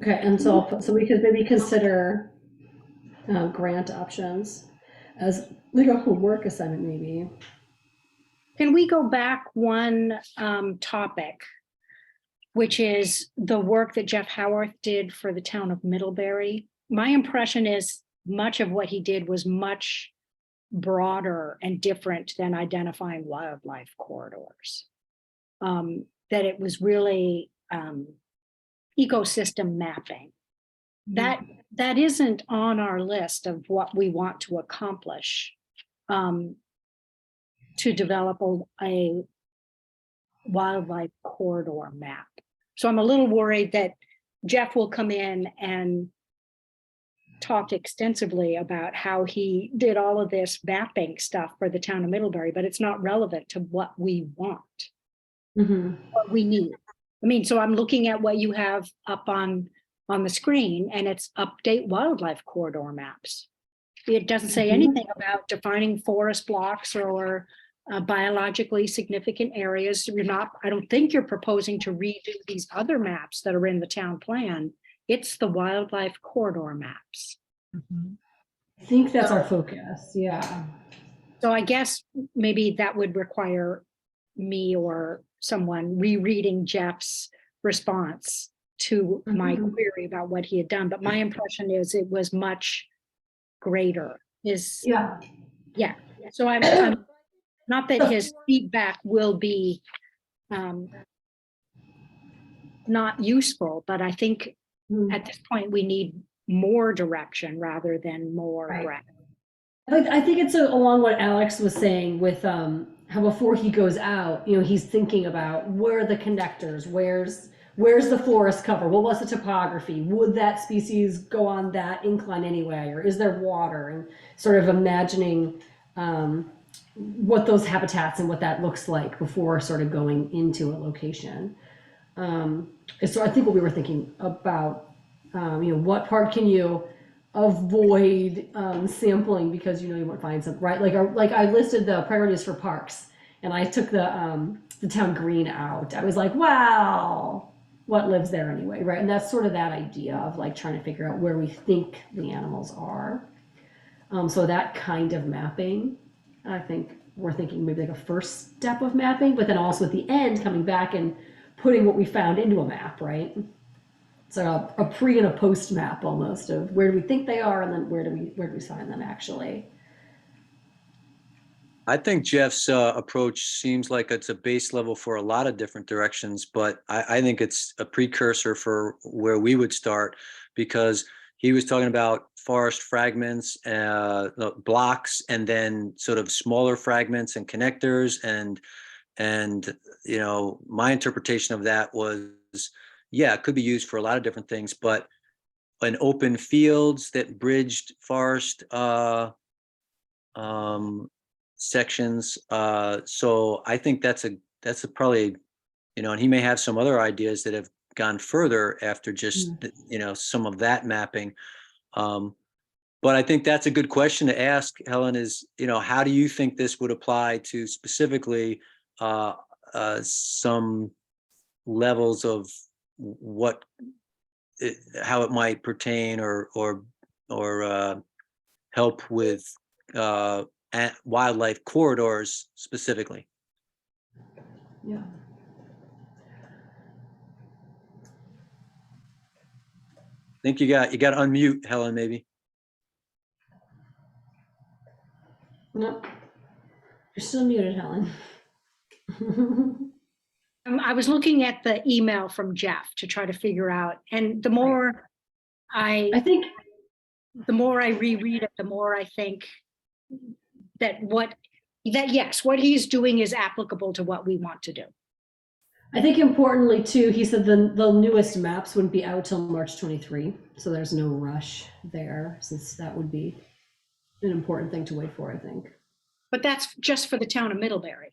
Okay, and so we could maybe consider grant options as like a homework assignment, maybe. Can we go back one topic? which is the work that Jeff Howarth did for the town of Middlebury. My impression is much of what he did was much broader and different than identifying wildlife corridors. That it was really ecosystem mapping. That isn't on our list of what we want to accomplish to develop a wildlife corridor map. So I'm a little worried that Jeff will come in and talk extensively about how he did all of this mapping stuff for the town of Middlebury, but it's not relevant to what we want, what we need. I mean, so I'm looking at what you have up on the screen, and it's update wildlife corridor maps. It doesn't say anything about defining forest blocks or biologically significant areas. I don't think you're proposing to redo these other maps that are in the town plan. It's the wildlife corridor maps. I think that's our focus. Yeah. So I guess maybe that would require me or someone rereading Jeff's response to my query about what he had done. But my impression is it was much greater. Yeah. So I'm not that his feedback will be not useful, but I think at this point we need more direction rather than more breadth. I think it's along what Alex was saying with how before he goes out, he's thinking about where are the connectors, where's the forest cover, what was the topography, would that species go on that incline anyway, or is there water, and sort of imagining what those habitats and what that looks like before sort of going into a location. So I think what we were thinking about, what part can you avoid sampling because you won't find something, right? Like I listed the priorities for parks, and I took the town green out. I was like, wow, what lives there anyway, right? And that's sort of that idea of like trying to figure out where we think the animals are. So that kind of mapping, I think we're thinking maybe like a first step of mapping, but then also at the end coming back and putting what we found into a map, right? So a pre and a post map almost of where do we think they are, and then where do we find them actually. I think Jeff's approach seems like it's a base level for a lot of different directions, but I think it's a precursor for where we would start, because he was talking about forest fragments, blocks, and then sort of smaller fragments and connectors. And my interpretation of that was, yeah, it could be used for a lot of different things, but an open fields that bridged forest sections. So I think that's probably, and he may have some other ideas that have gone further after just, some of that mapping. But I think that's a good question to ask, Helen, is, how do you think this would apply to specifically some levels of how it might pertain or help with wildlife corridors specifically? Yeah. I think you got to unmute, Helen, maybe. Nope. You're still muted, Helen. I was looking at the email from Jeff to try to figure out, and the more I think the more I reread it, the more I think that yes, what he's doing is applicable to what we want to do. I think importantly too, he said the newest maps wouldn't be out till March 23, so there's no rush there, since that would be an important thing to wait for, I think. But that's just for the town of Middlebury.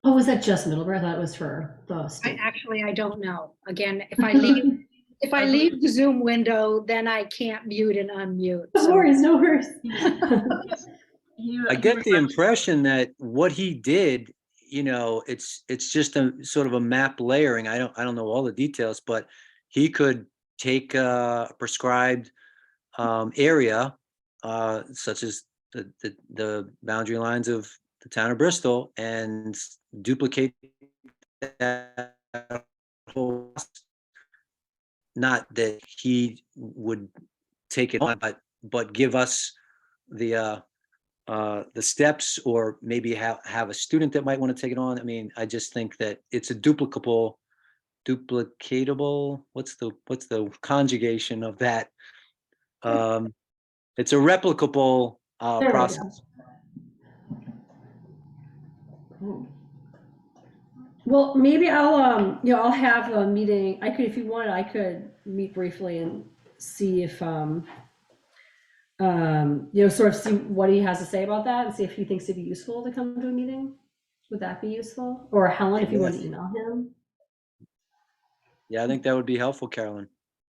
Oh, was that just Middlebury? I thought it was for the state. I don't know. Again, if I leave the Zoom window, then I can't mute and unmute. No worries, no worries. I get the impression that what he did, it's just a sort of a map layering. I don't know all the details, but he could take a prescribed area, such as the boundary lines of the town of Bristol, and duplicate that not that he would take it on, but give us the steps, or maybe have a student that might want to take it on. I mean, I just think that it's a duplicatable, what's the conjugation of that? It's a replicable There we go. process. Well, maybe I'll I'll have a meeting. I could, if you wanted, I could meet briefly and see if sort of see what he has to say about that, and see if he thinks it'd be useful to come to a meeting. Would that be useful? Or Helen, if you want to email him. Yeah, I think that would be helpful, Carolyn.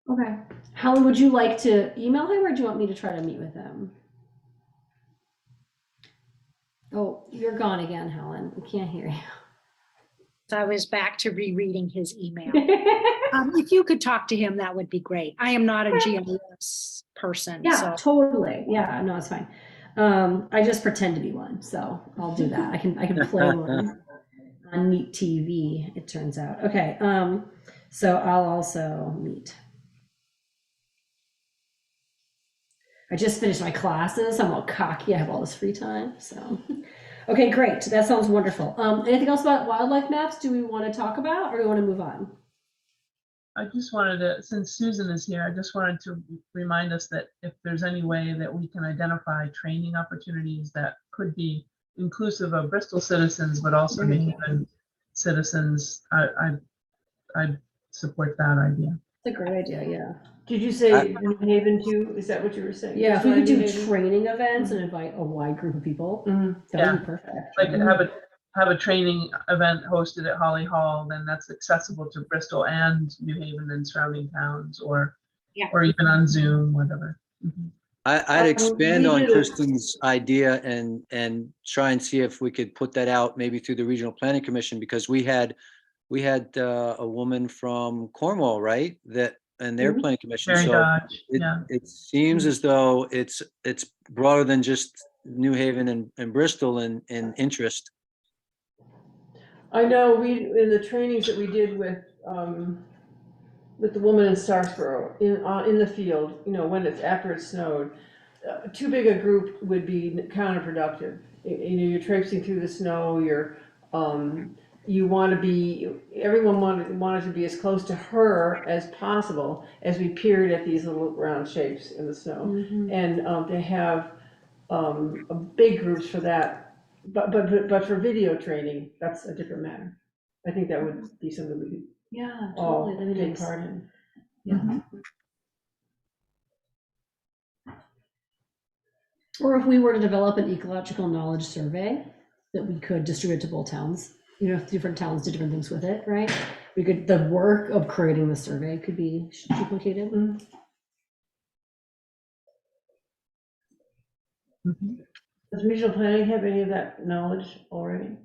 Okay. Helen, would you like to email him, or do you want me to try to meet with him? Oh, you're gone again, Helen. We can't hear you. So I was back to rereading his email. If you could talk to him, that would be great. I am not a GIS person. Yeah, So totally. Yeah, no, it's fine. I just pretend to be one, so I'll do that. I can play one on Meet TV, it turns out. Okay, so I'll also meet. I just finished my classes. I'm all cocky. I have all this free time, so. Okay, great. That sounds wonderful. Anything else about wildlife maps do we want to talk about, or do we want to move on? I just wanted to, since Susan is here, I just wanted to remind us that if there's any way that we can identify training opportunities that could be inclusive of Bristol citizens, but also New Haven citizens, I support that idea. It's a great idea, yeah. Did you say New Haven too? Is that what you were saying? Yeah, if we could New do Haven? training events and invite a wide group of people, that would be perfect. Like have a training event hosted at Holly Hall, then that's accessible to Bristol and New Haven and surrounding towns, or even on Zoom, whatever. I'd expand we on did it. Kristen's idea and try and see if we could put that out maybe through the Regional Planning Commission, because we had a woman from Cornwall, right? That, and their planning commission. Very So Dodge, yeah. it seems as though it's broader than just New Haven and Bristol in interest. I know in the trainings that we did with the woman in Starksboro in the field, when it's after it snowed, too big a group would be counterproductive. You're traipsing through the snow. You want to be. Everyone wanted to be as close to her as possible as we peered at these little round shapes in the snow, and to have big groups for that. But for video training, that's a different matter. I think that would be something we could all take part in. Yeah. Or if we were to develop an ecological knowledge survey that we could distribute to both towns, if different towns do different things with it, right? The work of creating the survey could be duplicated. Does regional planning have any of that knowledge already?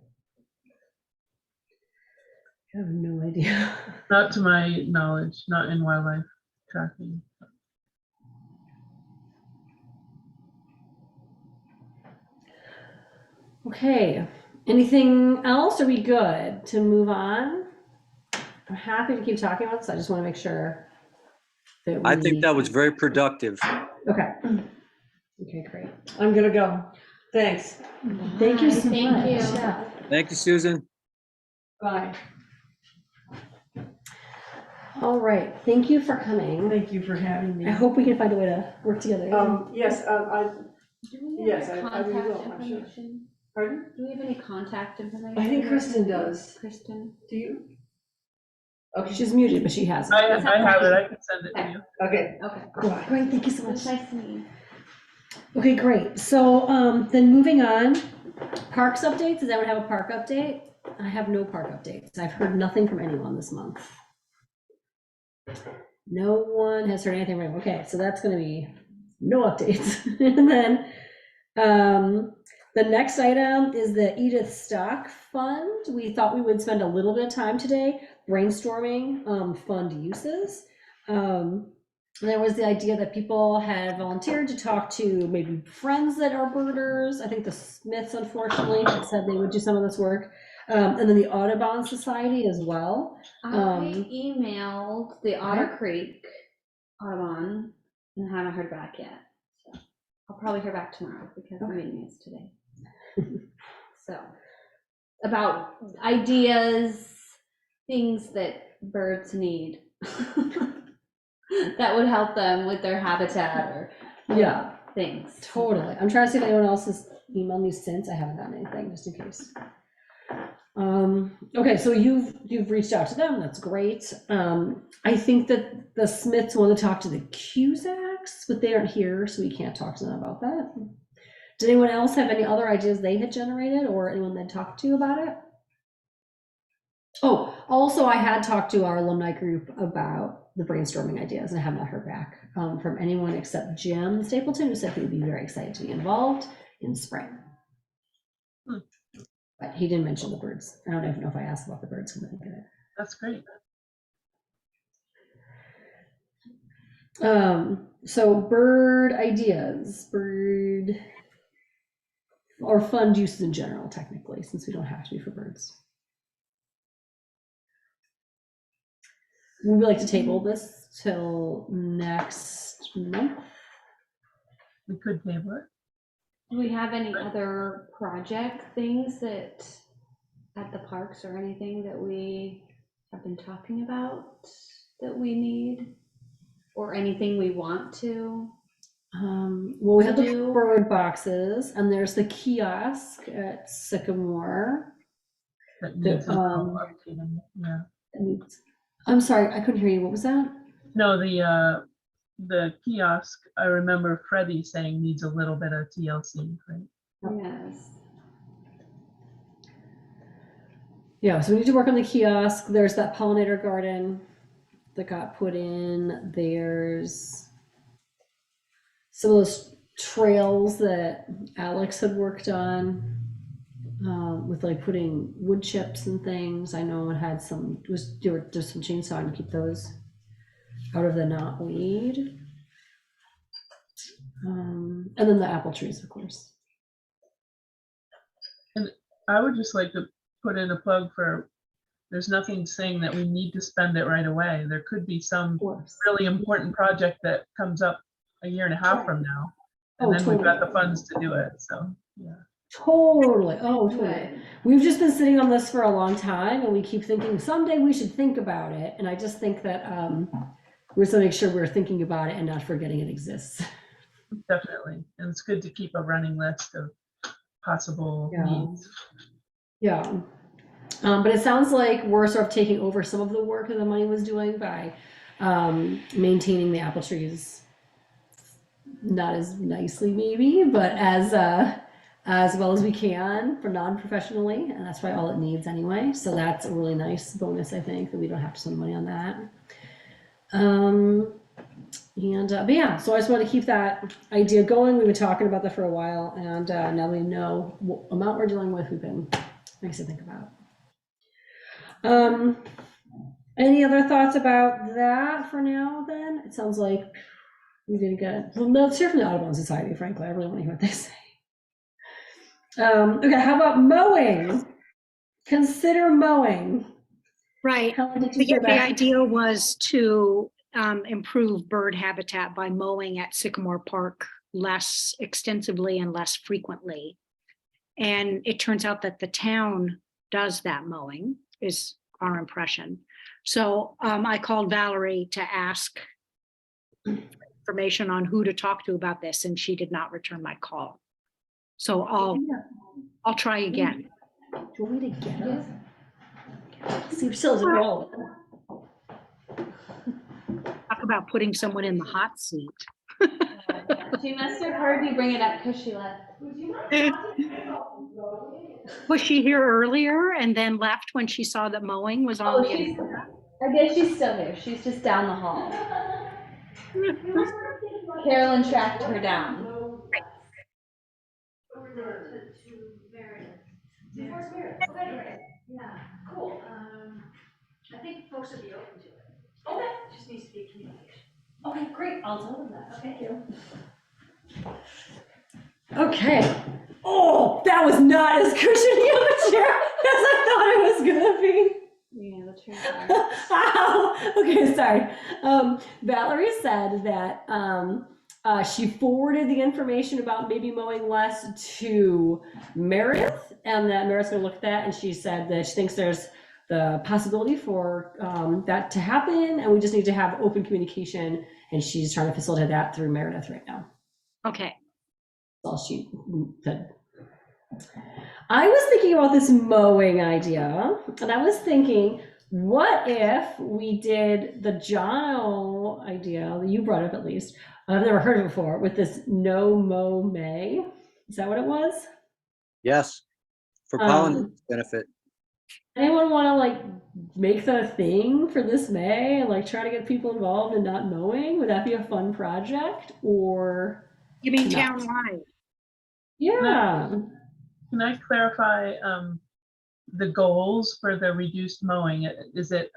I have no idea. Not to my knowledge, not in wildlife tracking. Okay, anything else? Are we good to move on? I'm happy to keep talking about this. I just want to make sure that I think that was very productive. Okay. Okay, great. I'm gonna go. Thanks. Thank you so much. Thank you. Yeah. Thank you, Susan. Bye. All right, thank you for coming. Thank you for having me. I hope we can find a way to work together. Yes, Do we Yes, have I contact will, I'm sure. information? Pardon? Do we have any contact information? I think Kristen does. Kristen? Do you? Okay. She's muted, but she has it. I have it, I can send it to you. Okay. Okay. Cool. Great, thank you so It's much. nice to meet you. Okay, great. So then moving on, parks updates. Does anyone have a park update? I have no park updates. I've heard nothing from anyone this month. No one has heard anything from. Okay, so that's going to be no updates. And then the next item is the Edith Stock Fund. We thought we would spend a little bit of time today brainstorming fund uses. There was the idea that people had volunteered to talk to maybe friends that are birders. I think the Smiths, unfortunately, had said they would do some of this work. And then the Audubon Society as well. I Um, emailed the Otter Creek Audubon and haven't heard back yet. So I'll probably hear back tomorrow because the meeting is today. So about ideas, things that birds need that would help them with their habitat or Yeah, things. totally. I'm trying to see if anyone else has emailed me since. I haven't gotten anything, just in case. Okay, so you've reached out to them. That's great. I think that the Smiths want to talk to the Cusacks, but they aren't here, so we can't talk to them about that. Did anyone else have any other ideas they had generated, or anyone they'd talked to about it? Oh, also, I had talked to our alumni group about the brainstorming ideas, and I have not heard back from anyone except Jim Stapleton, who said he would be very excited to be involved in spring. But he didn't mention the birds. I don't even know if I asked about the birds when I think of it. That's great. So bird ideas, bird, or fund uses in general, technically, since we don't have to be for birds. Would we like to table this till next month? We could table it. Do we have any other project things that at the parks or anything that we have been talking about that we need? Or anything we want to? Well, we have the do? bird boxes, and there's the kiosk at Sycamore. That needs a um, little updating. Yeah. I'm sorry, I couldn't hear you. What was that? No, the kiosk, I remember Freddie saying needs a little bit of TLC, right? Yes. Yeah, so we need to work on the kiosk. There's that pollinator garden that got put in. There's some of those trails that Alex had worked on with like putting wood chips and things. I know it had some, there's some chainsawing to keep those out of the knotweed. And then the apple trees, of course. I would just like to put in a plug for, there's nothing saying that we need to spend it right away. There could be some Of course. really important project that comes up a year and a half from now. And Oh, then we've got the totally. funds to do it, so, yeah. Totally. Oh, totally. Good. We've just been sitting on this for a long time, and we keep thinking someday we should think about it. And I just think that we're just gonna make sure we're thinking about it and not forgetting it exists. Definitely, and it's good to keep a running list of possible Yeah. needs. Yeah. But it sounds like we're sort of taking over some of the work that the money was doing by maintaining the apple trees, not as nicely maybe, but as well as we can for non-professionally, and that's probably all it needs anyway. So that's a really nice bonus, I think, that we don't have to spend money on that. But yeah, so I just want to keep that idea going. We've been talking about that for a while, and now we know what amount we're dealing with. We've been nice to think about. Any other thoughts about that for now? Then it sounds like we did good. Well, let's hear from the Audubon Society. Frankly, I really want to hear what they say. Okay, how about mowing? Consider mowing. Right. Helen, did you say The that? idea was to improve bird habitat by mowing at Sycamore Park less extensively and less frequently. And it turns out that the town does that mowing, is our impression. So I called Valerie to ask information on who to talk to about this, and she did not return my call. So I'll try again. Do you want me to get her? See if she still doesn't roll. Talk about putting someone in the hot seat. She must have heard you bring it up because she left. Was she here earlier and then left when she saw that mowing was on? I guess she's still here. She's just down the hall. Carolyn tracked her down. Yeah, cool. I think folks would be open to it. Okay. It just needs to be communication. Okay, great. I'll tell them that. Thank you. Okay. Oh, that was not as cushiony of a chair as I thought I was gonna be. Yeah, the tree. Ow! Okay, sorry. Valerie said that she forwarded the information about maybe mowing less to Meredith, and that Meredith's gonna look at that, and she said that she thinks there's the possibility for that to happen, and we just need to have open communication, and she's trying to facilitate that through Meredith right now. Okay. That's all she said. I was thinking about this mowing idea, and I was thinking, what if we did the Jono idea that you brought up at least? I've never heard of it before, with this no mow May. Is that what it was? Yes, for Um, pollen benefit. Anyone want to like make that a thing for this May and like try to get people involved in not mowing? Would that be a fun project or? You mean not? townwide? Yeah. Can I clarify the goals for the reduced mowing? Is it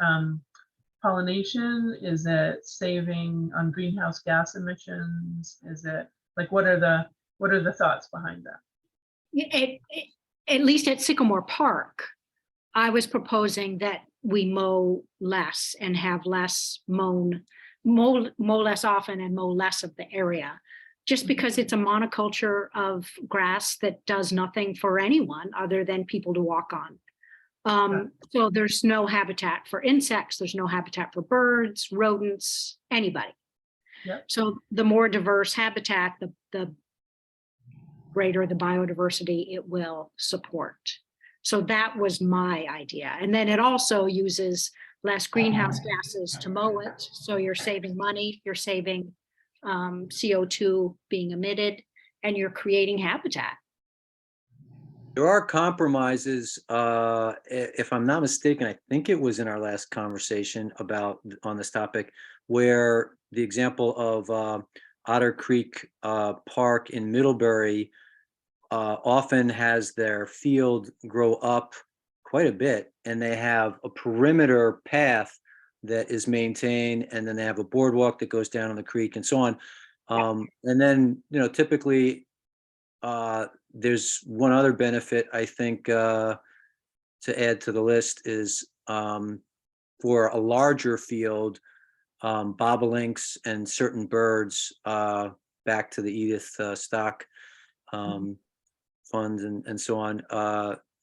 pollination? Is it saving on greenhouse gas emissions? Is it like what are the thoughts behind that? At least at Sycamore Park, I was proposing that we mow less and have less mow less often and mow less of the area, just because it's a monoculture of grass that does nothing for anyone other than people to walk on. So there's no habitat for insects, there's no habitat for birds, rodents, anybody. Yep. So the more diverse habitat, the greater the biodiversity it will support. So that was my idea. And then it also uses less greenhouse gases to mow it. So you're saving money, you're saving CO2 being emitted, and you're creating habitat. There are compromises, if I'm not mistaken, I think it was in our last conversation on this topic, where the example of Otter Creek Park in Middlebury often has their field grow up quite a bit, and they have a perimeter path that is maintained, and then they have a boardwalk that goes down on the creek and so on. And then, typically, there's one other benefit I think to add to the list is for a larger field, bobolinks and certain birds, back to the Edith Stock funds and so on.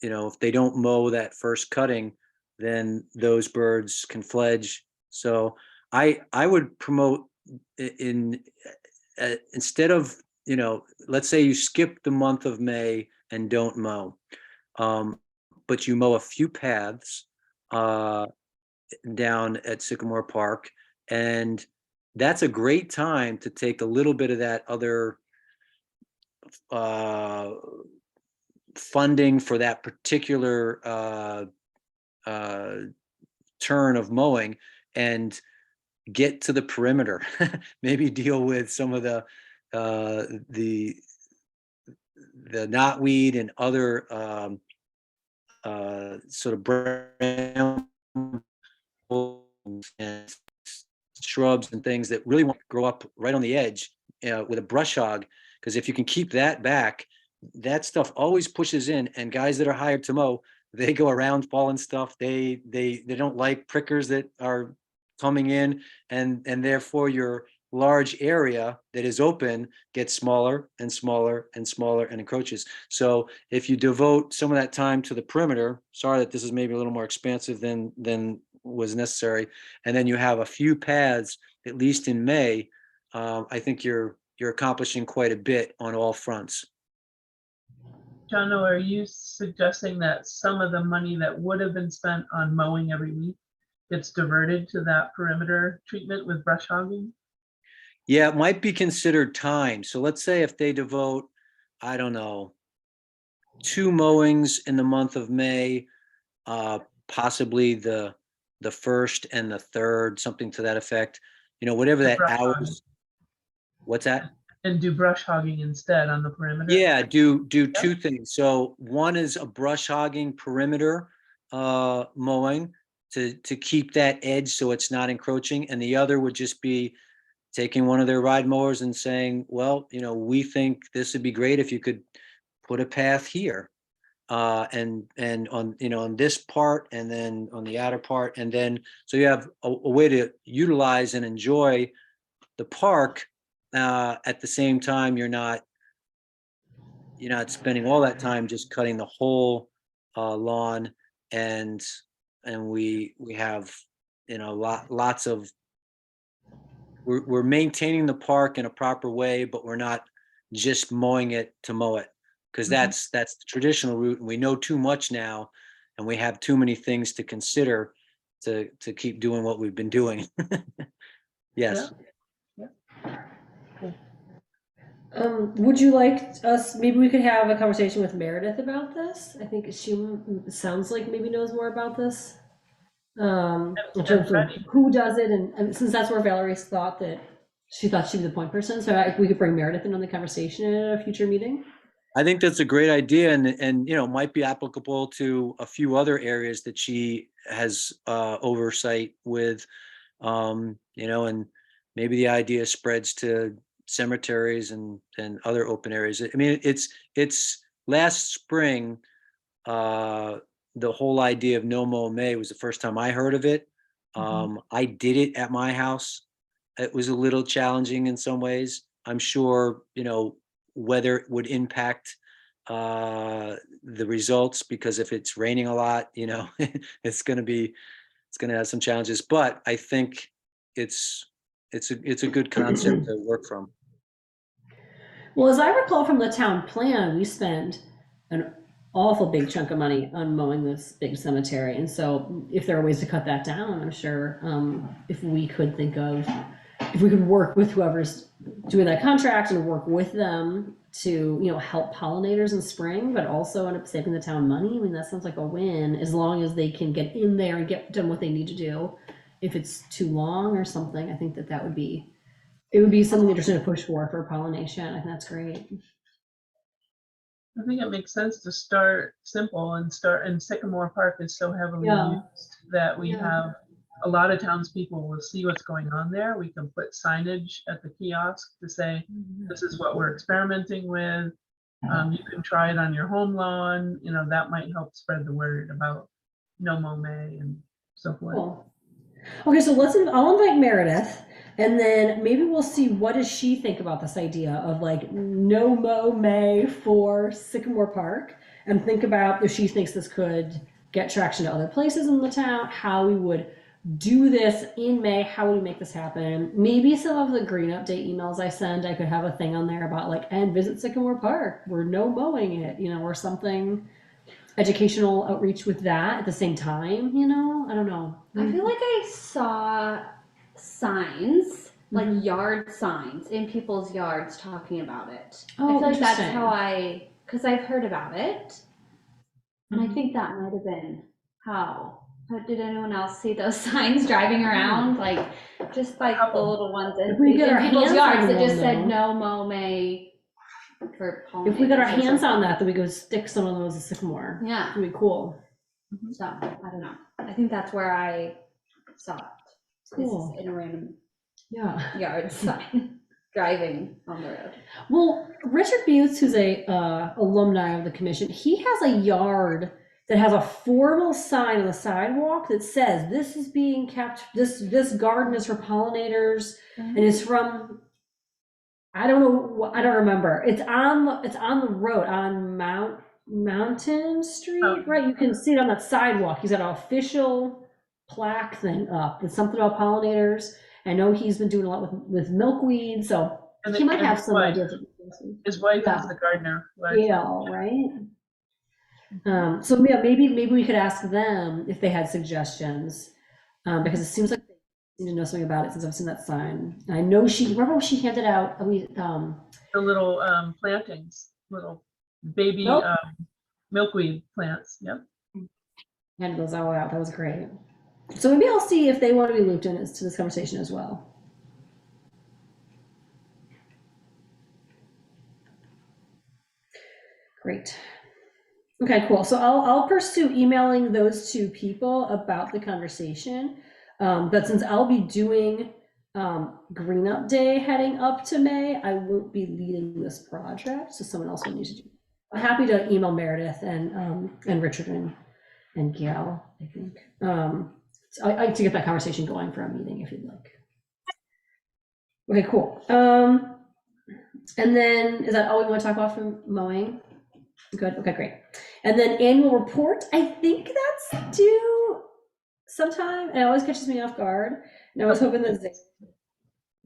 If they don't mow that first cutting, then those birds can fledge. So I would promote instead of, let's say you skip the month of May and don't mow, but you mow a few paths down at Sycamore Park, and that's a great time to take a little bit of that other funding for that particular turn of mowing and get to the perimeter. Maybe deal with some of the knotweed and other sort of brambles and shrubs and things that really want to grow up right on the edge with a brush hog, because if you can keep that back, that stuff always pushes in, and guys that are hired to mow, they go around fallen stuff. They don't like prickers that are coming in, and therefore your large area that is open gets smaller and smaller and smaller and encroaches. So if you devote some of that time to the perimeter, sorry that this is maybe a little more expansive than was necessary, and then you have a few paths, at least in May, I think you're accomplishing quite a bit on all fronts. Jono, are you suggesting that some of the money that would have been spent on mowing every week gets diverted to that perimeter treatment with brush hogging? Yeah, it might be considered time. So let's say if they devote, I don't know, 2 mowings in the month of May, possibly the first and the third, something to that effect, whatever that hours. What's that? And do brush hogging instead on the perimeter? Yeah, do 2 things. So one is a brush hogging perimeter mowing to keep that edge so it's not encroaching, and the other would just be taking one of their ride mowers and saying, well, we think this would be great if you could put a path here. and on, on this part, and then on the outer part, and then so you have a way to utilize and enjoy the park. At the same time, you're not spending all that time just cutting the whole lawn, and we have lots of, we're maintaining the park in a proper way, but we're not just mowing it to mow it, because that's the traditional route, and we know too much now, and we have too many things to consider to keep doing what we've been doing. Yes. Would you like us, maybe we could have a conversation with Meredith about this? I think she sounds like maybe knows more about this. In terms of who does it, and since that's where Valerie's thought that she thought she'd be the point person, so we could bring Meredith in on the conversation at a future meeting. I think that's a great idea, and might be applicable to a few other areas that she has oversight with, and maybe the idea spreads to cemeteries and other open areas. I mean, it's last spring, the whole idea of no mow May was the first time I heard of it. I did it at my house. It was a little challenging in some ways. I'm sure, whether it would impact the results, because if it's raining a lot, it's going to have some challenges, but I think it's a good concept to work from. Well, as I recall from the town plan, we spend an awful big chunk of money on mowing this big cemetery, and so if there are ways to cut that down, I'm sure if we could work with whoever's doing that contract and work with them to help pollinators in spring, but also end up saving the town money. I mean, that sounds like a win, as long as they can get in there and get done what they need to do. If it's too long or something, I think that would be something interesting to push for pollination. I think that's great. I think it makes sense to start simple and Sycamore Park is so heavily used that we have a lot of townspeople will see what's going on there. We can put signage at the kiosk to say, this is what we're experimenting with. You can try it on your home lawn. That might help spread the word about no mow May and so forth. Cool. Okay, so I'll invite Meredith, and then maybe we'll see what does she think about this idea of like no mow May for Sycamore Park, and think about if she thinks this could get traction to other places in the town, how we would do this in May, how would we make this happen. Maybe some of the green update emails I send, I could have a thing on there about and visit Sycamore Park, we're no mowing it, or something, educational outreach with that at the same time, I don't know. I feel like I saw signs, like yard signs in people's yards talking about it. I feel like that's how because I've heard about it. And I think that might have been how. Did anyone else see those signs driving around? Just the little ones in people's yards that just said no mow May for pollinators. If we got our hands on that, then we go stick some of those at Sycamore. Yeah. It'd be cool. So, I don't know. I think that's where I saw it. Cool. In a random Yeah. yard sign driving on the road. Well, Richard Butts, who's a alumni of the commission, he has a yard that has a formal sign on the sidewalk that says this is being kept, this garden is for pollinators, and it's from, I don't know, I don't remember. It's on the road on Mountain Street, right? You can see it on that sidewalk. He's got an official plaque thing up with something about pollinators. I know he's been doing a lot with milkweed, so he might have some ideas. His wife is the gardener. Yeah, right? So yeah, maybe we could ask them if they had suggestions, because it seems like they seem to know something about it since I've seen that sign. And I know remember when she handed out the little plantings, little baby milkweed plants. Yep. Handed those all out. That was great. So maybe I'll see if they want to be looped in to this conversation as well. Great. Okay, cool. So I'll pursue emailing those two people about the conversation. But since I'll be doing Green Up Day heading up to May, I won't be leading this project, so someone else will need to do I'm happy to email Meredith and Richard and Gail, I think. So I to get that conversation going for a meeting if you'd like. Okay, cool. And then is that all we want to talk about from mowing? Good. Okay, great. And then annual report. I think that's due sometime. It always catches me off guard. And I was hoping that they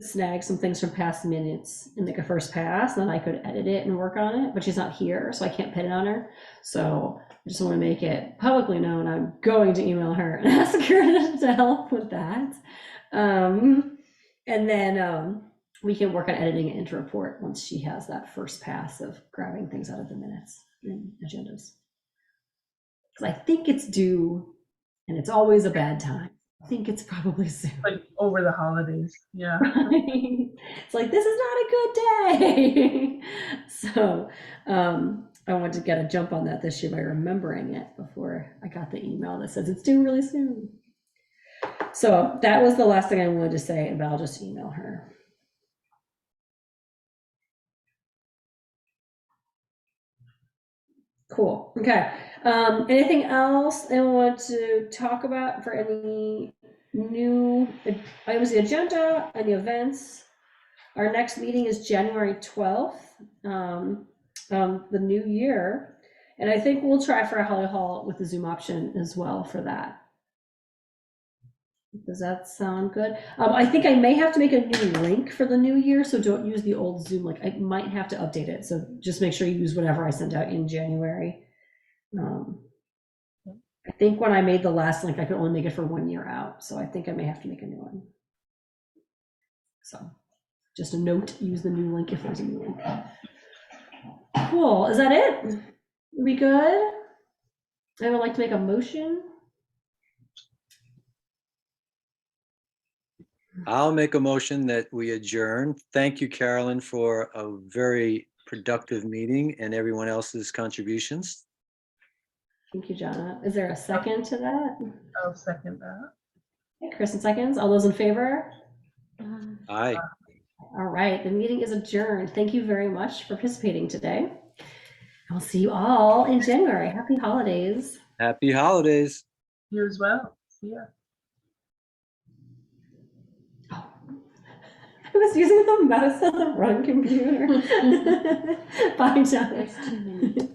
snag some things from past minutes in like a first pass, and then I could edit it and work on it. But she's not here, so I can't pin it on her. So I just want to make it publicly known. I'm going to email her and ask her to help with that. And then we can work on editing it into report once she has that first pass of grabbing things out of the minutes and agendas. Because I think it's due, and it's always a bad time. I think it's probably soon. Like over the holidays, yeah. It's like, this is not a good day. So I wanted to get a jump on that this year by remembering it before I got the email that says it's due really soon. So that was the last thing I wanted to say, but I'll just email her. Cool. Okay. Anything else I want to talk about for any new items on the agenda, any events? Our next meeting is January 12th, the new year. And I think we'll try for a Holly Hall with the Zoom option as well for that. Does that sound good? I think I may have to make a new link for the new year, so don't use the old Zoom link. I might have to update it, so just make sure you use whatever I sent out in January. I think when I made the last link, I could only make it for 1 year out, so I think I may have to make a new one. So just a note, use the new link if there's a new link. Cool, is that it? Are we good? I would like to make a motion. I'll make a motion that we adjourn. Thank you, Carolyn, for a very productive meeting and everyone else's contributions. Thank you, Jonna. Is there a second to that? I'll second that. Okay, Kristen seconds. All those in favor? Aye. All right, the meeting is adjourned. Thank you very much for participating today. I'll see you all in January. Happy holidays. Happy holidays. You as well. See ya. I was using the mouse on the wrong computer. Bye, John. There's too many.